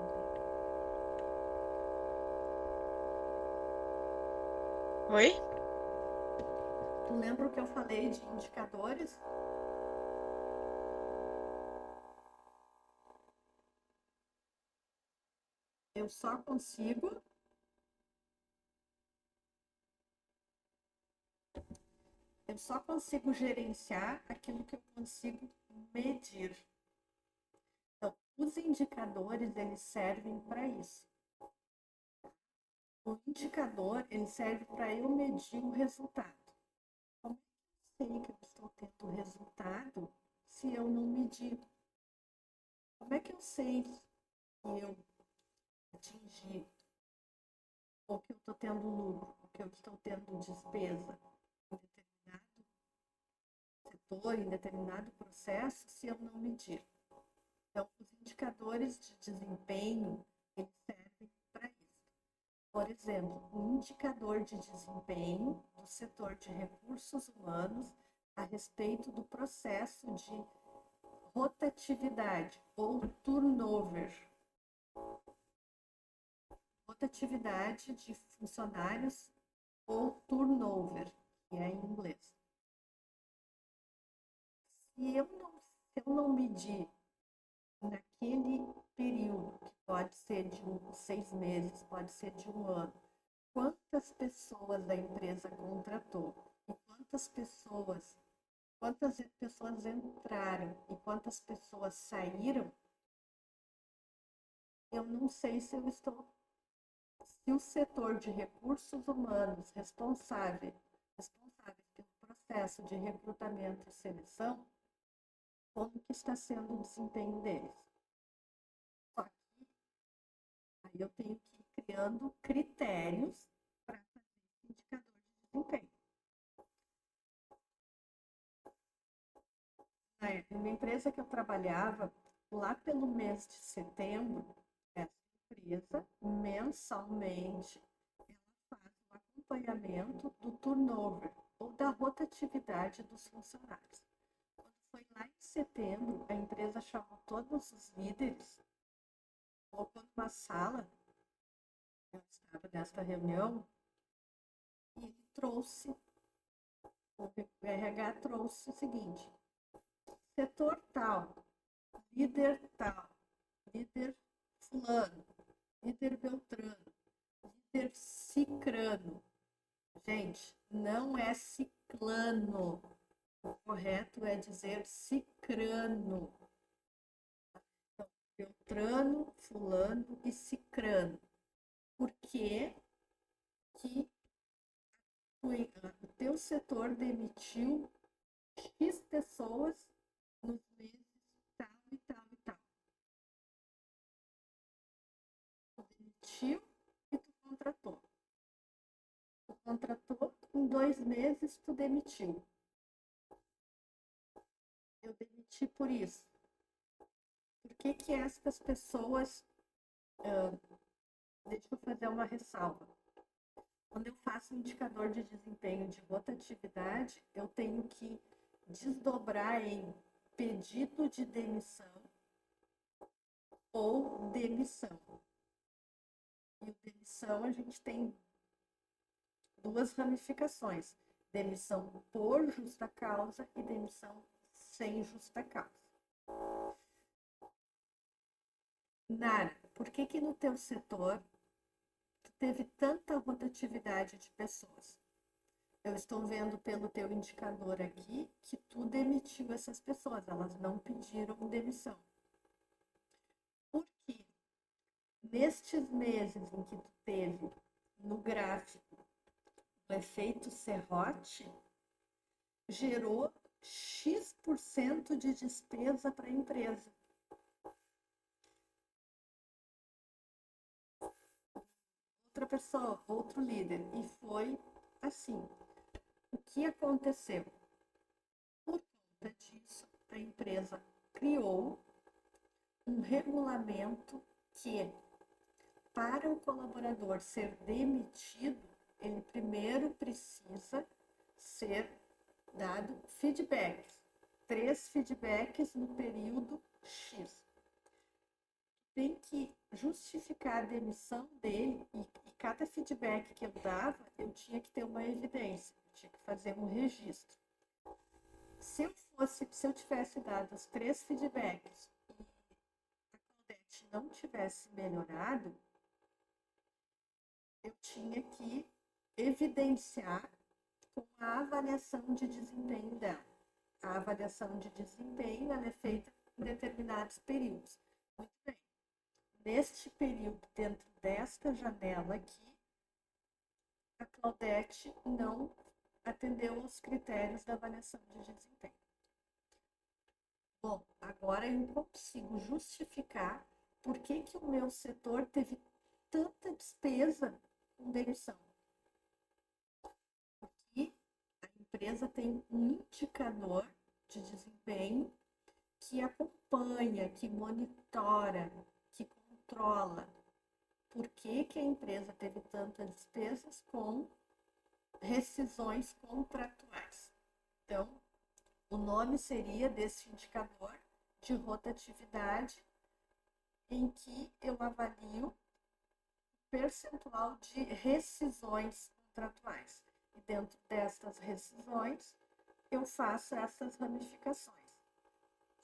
Oi? Tu lembra o que eu falei de indicadores? Eu só consigo gerenciar aquilo que eu consigo medir. Então, os indicadores, eles servem para isso. O indicador, ele serve para eu medir o resultado. Como eu sei que eu estou tendo resultado se eu não medir? Como é que eu sei que eu atingi, ou que eu estou tendo lucro, ou que eu estou tendo despesa em determinado setor, em determinado processo, se eu não medir? Então, os indicadores de desempenho, eles servem para isso. Por exemplo, um indicador de desempenho do setor de recursos humanos a respeito do processo de rotatividade ou turnover. Rotatividade de funcionários ou turnover, que é em inglês. Se eu não medir naquele período, que pode ser de 6 meses, pode ser de um ano, quantas pessoas a empresa contratou e quantas pessoas entraram e quantas pessoas saíram, eu não sei se o setor de recursos humanos responsáveis pelo processo de recrutamento e seleção, como que está sendo o desempenho deles. Só que aí eu tenho que ir criando critérios para fazer esse indicador de desempenho. Na empresa que eu trabalhava, lá pelo mês de setembro, essa empresa, mensalmente, ela faz o acompanhamento do turnover ou da rotatividade dos funcionários. Quando foi lá em setembro, a empresa chamou todos os líderes, colocou numa sala eu estava nesta reunião e ele trouxe, o RH trouxe o seguinte: setor tal, líder fulano, líder beltrano, líder cicrano. Gente, não é ciclano. O correto é dizer cicrano. Então, beltrano, fulano e cicrano. Por que que o teu setor demitiu X pessoas nos meses tal e tal e tal? Tu demitiu e tu contratou. Tu contratou, em 2 meses tu demitiu. Eu demiti por isso. Por que que estas pessoas... deixa eu fazer uma ressalva. Quando eu faço um indicador de desempenho de rotatividade, eu tenho que desdobrar em pedido de demissão ou demissão. E o demissão a gente tem 2 ramificações: demissão por justa causa e demissão sem justa causa. Nara, por que que no teu setor tu teve tanta rotatividade de pessoas? Eu estou vendo pelo teu indicador aqui que tu demitiu essas pessoas, elas não pediram demissão. Por quê? Nestes meses em que tu teve no gráfico o efeito serrote, gerou X% de despesa para a empresa. Outra pessoa, outro líder, e foi assim. O que aconteceu? Por conta disso, a empresa criou um regulamento que, para o colaborador ser demitido, ele primeiro precisa ser dado feedbacks. 3 feedbacks no período X. Tem que justificar a demissão dele e cada feedback que eu dava, eu tinha que ter uma evidência, eu tinha que fazer um registro. Se eu tivesse dado os 3 feedbacks e a Claudete não tivesse melhorado, eu tinha que evidenciar com a avaliação de desempenho dela. A avaliação de desempenho ela é feita em determinados períodos. Muito bem. Neste período, dentro desta janela aqui, a Claudete não atendeu aos critérios da avaliação de desempenho. Bom, agora eu consigo justificar por que que o meu setor teve tanta despesa com demissão. Porque a empresa tem um indicador de desempenho que acompanha, que monitora, que controla. Por que que a empresa teve tantas despesas com rescisões contratuais? Então, o nome seria desse indicador de rotatividade, em que eu avalio o percentual de rescisões contratuais. E dentro destas rescisões, eu faço essas ramificações.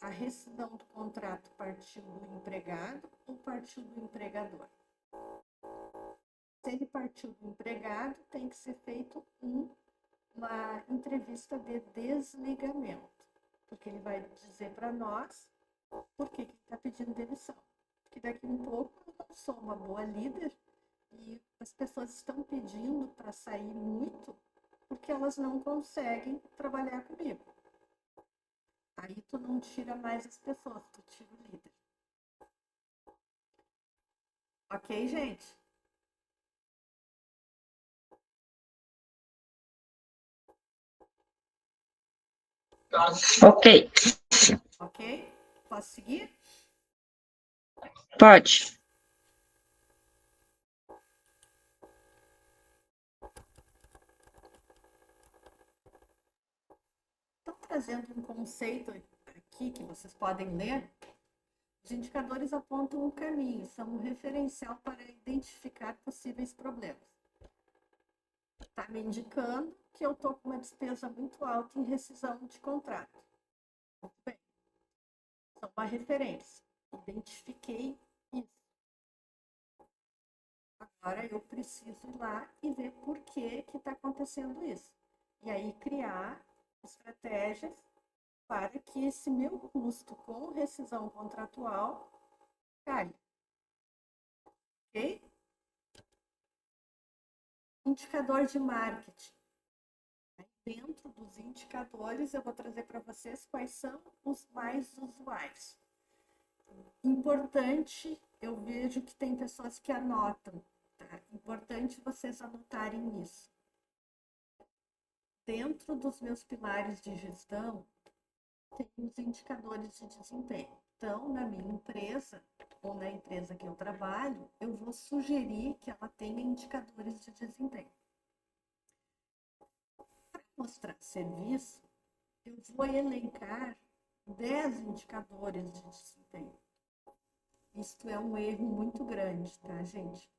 A rescisão do contrato partiu do empregado ou partiu do empregador? Se ele partiu do empregado, tem que ser feito uma entrevista de desligamento, porque ele vai dizer para nós por que ele está pedindo demissão. Porque daqui a um pouco eu não sou uma boa líder e as pessoas estão pedindo para sair muito porque elas não conseguem trabalhar comigo. Aí tu não tira mais as pessoas, tu tira o líder. Ok, gente? Ok, Ok? Posso seguir? pode. Estou trazendo um conceito aqui que vocês podem ler Os indicadores apontam um caminho, são um referencial para identificar possíveis problemas. Está me indicando que eu estou com uma despesa muito alta em rescisão de contrato. Muito bem. São uma referência. Identifiquei isso. Agora eu preciso ir lá e ver por que está acontecendo isso. E aí criar estratégias para que esse meu custo com rescisão contratual caia. Ok? Indicador de marketing. Dentro dos indicadores, eu vou trazer para vocês quais são os mais usuais. Importante, eu vejo que tem pessoas que anotam, tá? Importante vocês anotarem isso. Dentro dos meus pilares de gestão, tem os indicadores de desempenho. Então, na minha empresa, ou na empresa que eu trabalho, eu vou sugerir que ela tenha indicadores de desempenho. Para mostrar serviço, eu vou elencar 10 indicadores de desempenho. Isto é um erro muito grande, tá, gente?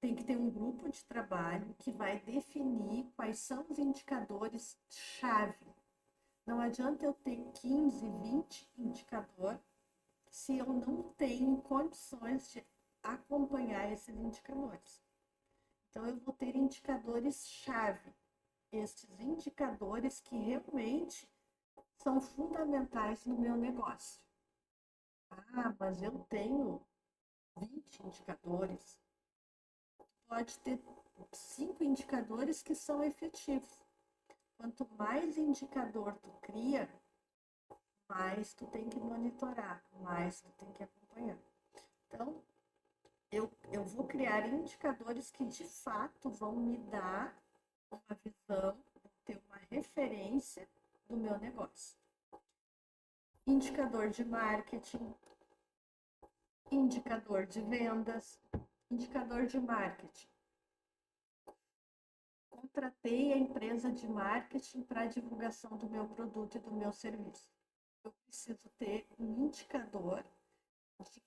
Tem que ter um grupo de trabalho que vai definir quais são os indicadores-chave. Não adianta eu ter 15, 20 indicadores se eu não tenho condições de acompanhar esses indicadores. Então, eu vou ter indicadores-chave. Esses indicadores que realmente são fundamentais no meu negócio. Ah, mas eu tenho 20 indicadores. Pode ter 5 indicadores que são efetivos. Quanto mais indicador tu cria, mais tu tem que monitorar, mais tu tem que acompanhar. Então, eu vou criar indicadores que de fato vão me dar uma visão, ter uma referência do meu negócio. Indicador de marketing, indicador de vendas, indicador de marketing. Contratei a empresa de marketing para a divulgação do meu produto e do meu serviço. Eu preciso ter um indicador de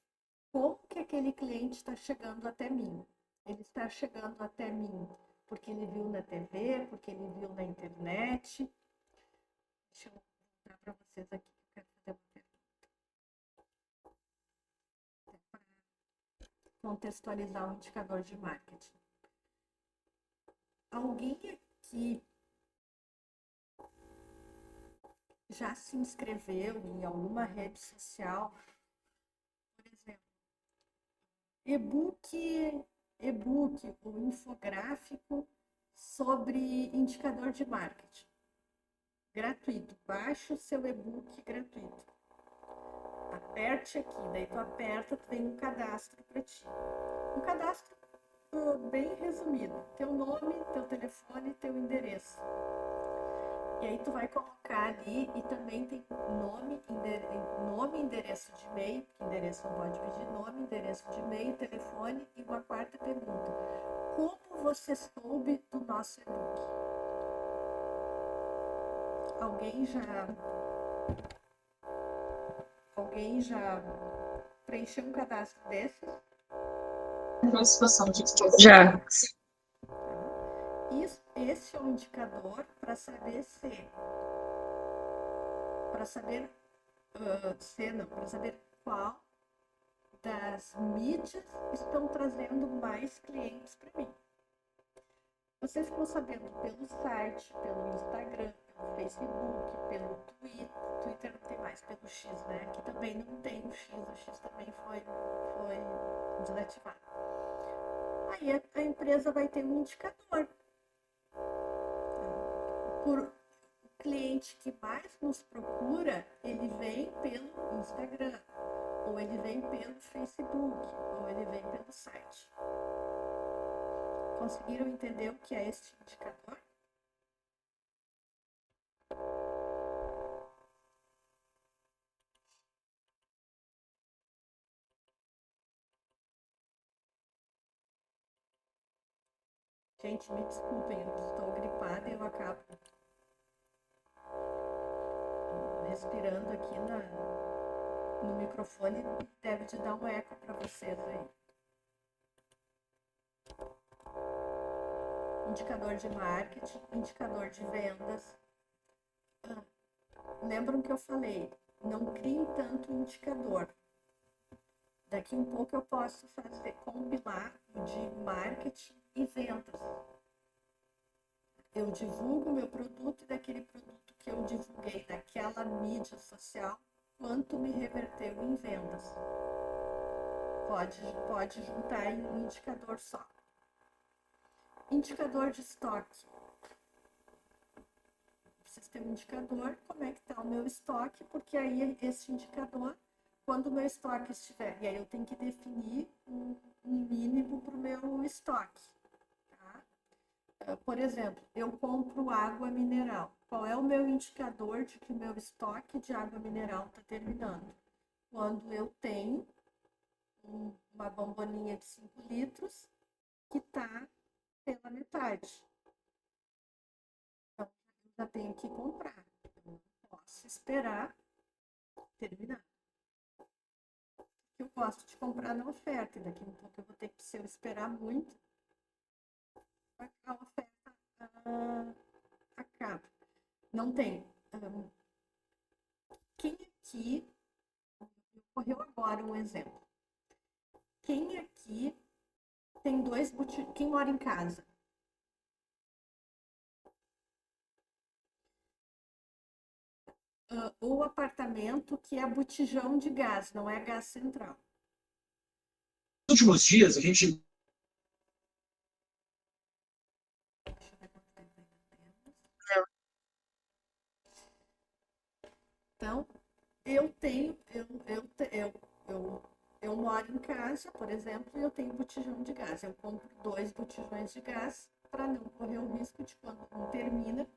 como que aquele cliente está chegando até mim. Ele está chegando até mim porque ele viu na TV, porque ele viu na internet. Deixa eu mostrar para vocês aqui que eu quero fazer uma pergunta. Para contextualizar o indicador de marketing. Alguém aqui já se inscreveu em alguma rede social? Por exemplo, e-book ou infográfico sobre indicador de marketing. Gratuito. Baixe o seu e-book gratuito. Aperte aqui, daí tu aperta, tu tem um cadastro para ti. Um cadastro bem resumido. Teu nome, teu telefone, teu endereço. E aí tu vai colocar ali e também tem nome, endereço de e-mail, porque endereço não pode pedir nome, endereço de e-mail, telefone e uma quarta pergunta. Como você soube do nosso e-book? Alguém já preencheu um cadastro desses? Já. Esse é um indicador para saber qual das mídias estão trazendo mais clientes para mim. Vocês ficam sabendo pelo site, pelo Instagram, pelo Facebook, pelo Twitter. Twitter não tem mais, pelo X, né? Aqui também não tem o X também foi desativado. Aí a empresa vai ter um indicador. Por cliente que mais nos procura, ele vem pelo Instagram, ou ele vem pelo Facebook, ou ele vem pelo site. Conseguiram entender o que é este indicador? Gente, me desculpem, eu estou gripada e eu acabo respirando aqui no microfone deve de dar um eco para vocês aí. Indicador de marketing, indicador de vendas. Lembram que eu falei, não criem tanto indicador. Daqui um pouco eu posso compilar o de marketing e vendas. Eu divulgo meu produto e daquele produto que eu divulguei naquela mídia social, quanto me reverteu em vendas. Pode juntar em um indicador só. Indicador de estoque. Preciso ter um indicador, como é que está o meu estoque, porque aí esse indicador, quando o meu estoque estiver, e aí eu tenho que definir um mínimo para o meu estoque. Por exemplo, eu compro água mineral. Qual é o meu indicador de que o meu estoque de água mineral está terminando? Quando eu tenho uma bomboninha de 5 litros que está pela metade. Então, eu já tenho que comprar. Eu não posso esperar terminar. Eu gosto de comprar na oferta. E daqui a um pouco eu vou ter que, se eu esperar muito, a oferta acaba. Não tem. Quem aqui, ocorreu agora um exemplo. Quem aqui tem dois botijões, quem mora em casa? Ou apartamento que é botijão de gás, não é gás central. Nos últimos dias, a gente. Então, eu moro em casa, por exemplo, e eu tenho botijão de gás. Eu compro 2 botijões de gás para não correr o risco de quando um termina,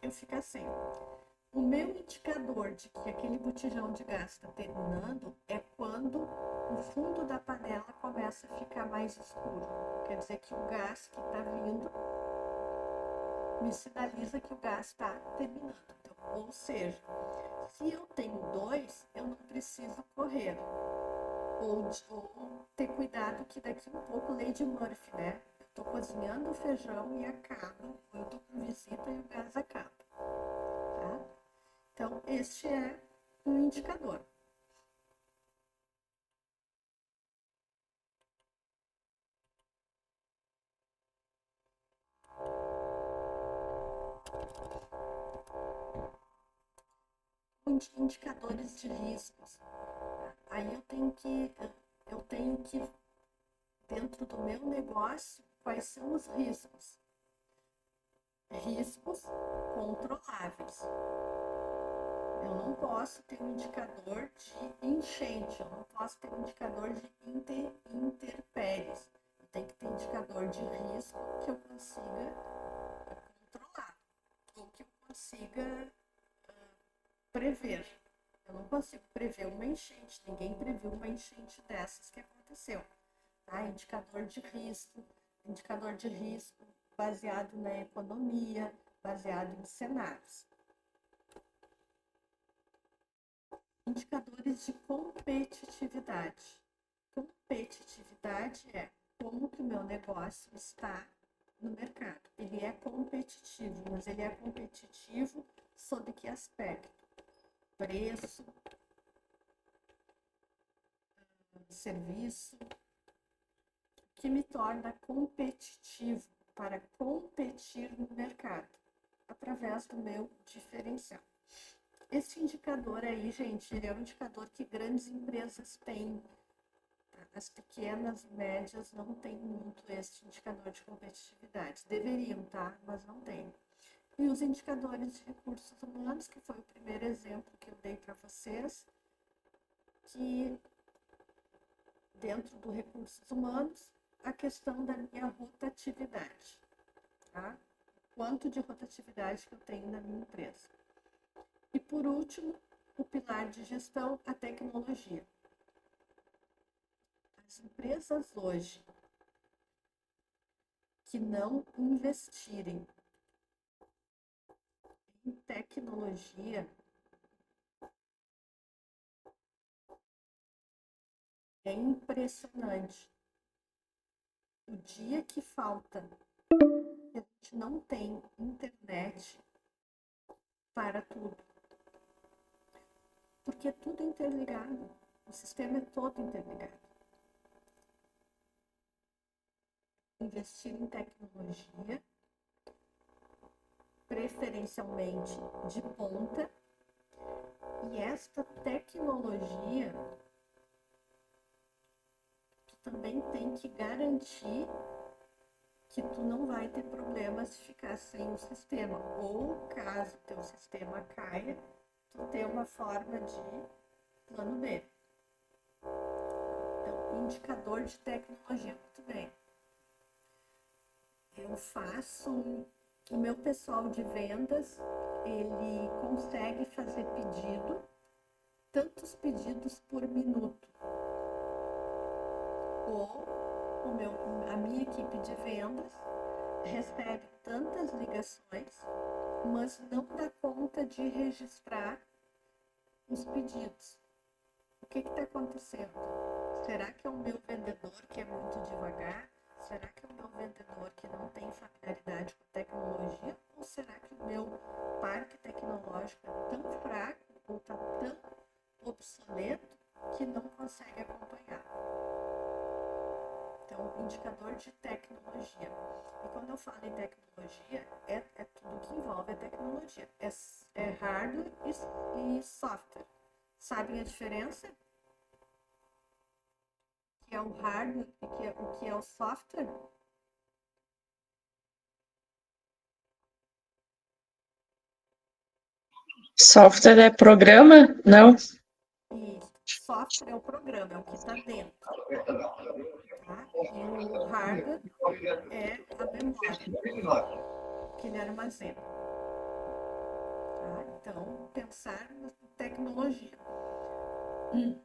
eu ficar sem. O meu indicador de que aquele botijão de gás está terminando é quando o fundo da panela começa a ficar mais escuro. Quer dizer que o gás que está vindo me sinaliza que o gás está terminando. Então, ou seja, se eu tenho 2, eu não preciso correr. Ou ter cuidado que daqui um pouco, lei de Murphy, né? Eu estou cozinhando o feijão e acaba, ou eu estou com visita e o gás acaba. Tá? Então, este é um indicador. Indicadores de riscos. Aí eu tenho que, dentro do meu negócio, quais são os riscos? Riscos controláveis. Eu não posso ter um indicador de enchente, eu não posso ter um indicador de intempéries. Eu tenho que ter indicador de risco que eu consiga controlar, ou que eu consiga prever. Eu não consigo prever uma enchente, ninguém previu uma enchente dessas que aconteceu. Tá? Indicador de risco baseado na economia, baseado em cenários. Indicadores de competitividade. Competitividade é como que o meu negócio está no mercado. Ele é competitivo, mas ele é competitivo sob que aspecto? Preço, serviço, que me torna competitivo para competir no mercado, através do meu diferencial. Esse indicador aí, gente, ele é um indicador que grandes empresas têm. As pequenas, médias não têm muito esse indicador de competitividade. Deveriam, tá? Mas não tem. E os indicadores de recursos humanos, que foi o primeiro exemplo que eu dei para vocês, que dentro do recursos humanos, a questão da minha rotatividade, tá? Quanto de rotatividade que eu tenho na minha empresa. E por último, o pilar de gestão, a tecnologia. As empresas hoje que não investirem em tecnologia, É impressionante. O dia que falta, que a gente não tem internet para tudo. Porque tudo é interligado. O sistema é todo interligado. Investir em tecnologia, preferencialmente de ponta, e esta tecnologia tu também tem que garantir que tu não vai ter problemas se ficar sem o sistema, ou caso teu sistema caia, tu ter uma forma de plano B. Então, indicador de tecnologia, muito bem. Eu faço, o meu pessoal de vendas, ele consegue fazer pedido, tantos pedidos por minuto, ou a minha equipe de vendas recebe tantas ligações, mas não dá conta de registrar os pedidos. O que está acontecendo? Será que é o meu vendedor que é muito devagar? Será que é o meu vendedor que não tem familiaridade com tecnologia? Ou será que o meu parque tecnológico é tão fraco ou está tão obsoleto que não consegue acompanhar? Então, indicador de tecnologia. E quando eu falo em tecnologia, é tudo que envolve a tecnologia. É hardware e software. Sabem a diferença? O que é o hardware e o que é o software? Software é programa? Não? Isso. Software é o programa, é o que está dentro. Tá? E o hardware é a memória que ele armazena. Tá? Então, pensar na tecnologia. Em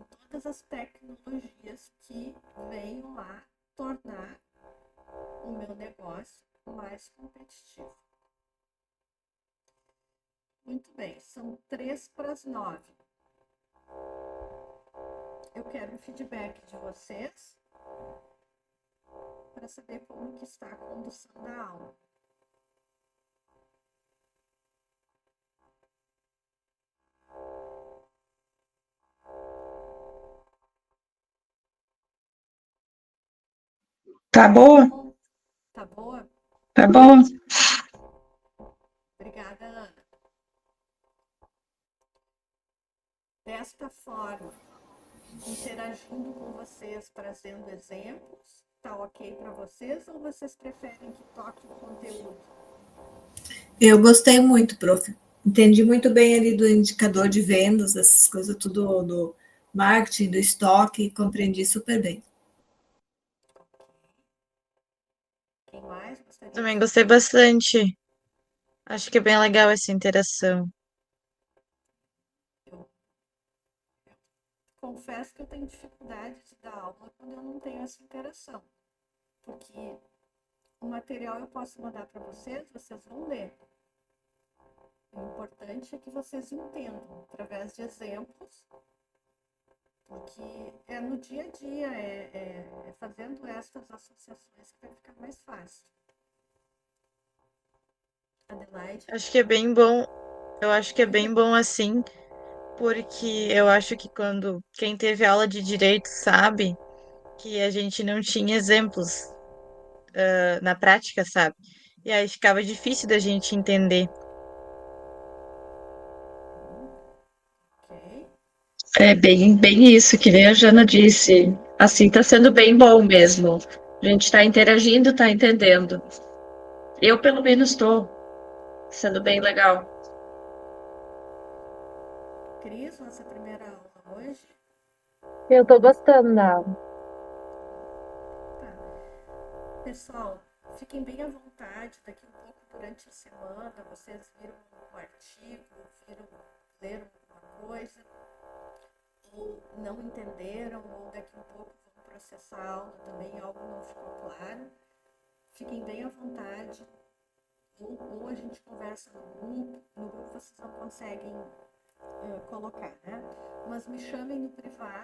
todas as tecnologias que venham a tornar o meu negócio mais competitivo. Muito bem, são 8:03. Eu quero um feedback de vocês para saber como que está a condução da aula. Tá boa? Tá boa? Tá bom. Obrigada, Ana. Desta forma, interagindo com vocês, trazendo exemplos, tá ok para vocês ou vocês preferem que toque o conteúdo? Eu gostei muito, prof. Entendi muito bem ali do indicador de vendas, essas coisas tudo do marketing, do estoque, compreendi super bem. Quem mais gostaria Também de gostei falar? bastante. Acho que é bem legal essa interação. Eu confesso que eu tenho dificuldade de dar aula quando eu não tenho essa interação, porque o material eu posso mandar para vocês, vocês vão ler. O importante é que vocês entendam através de exemplos, porque é no dia a dia, é fazendo essas associações que vai ficar mais fácil. Adelaide? Acho que é bem bom. Eu acho que é bem bom assim, porque eu acho que quando quem teve aula de direito sabe que a gente não tinha exemplos, na prática, sabe? E aí ficava difícil da gente entender. Ok. É bem isso, que nem a Jana disse. Assim, tá sendo bem bom mesmo. A gente tá interagindo, tá entendendo. Eu, pelo menos, estou sendo bem legal. Cris, nossa primeira aula hoje. Eu tô gostando da aula. Tá. Pessoal, fiquem bem à vontade. Daqui um pouco, durante a semana, vocês viram um artigo, leram alguma coisa, ou não entenderam, ou daqui um pouco vão processar a aula também, algo não ficou claro. Fiquem bem à vontade, ou a gente conversa conversa no grupo vocês não conseguem colocar, né? Mas me chamem no privado.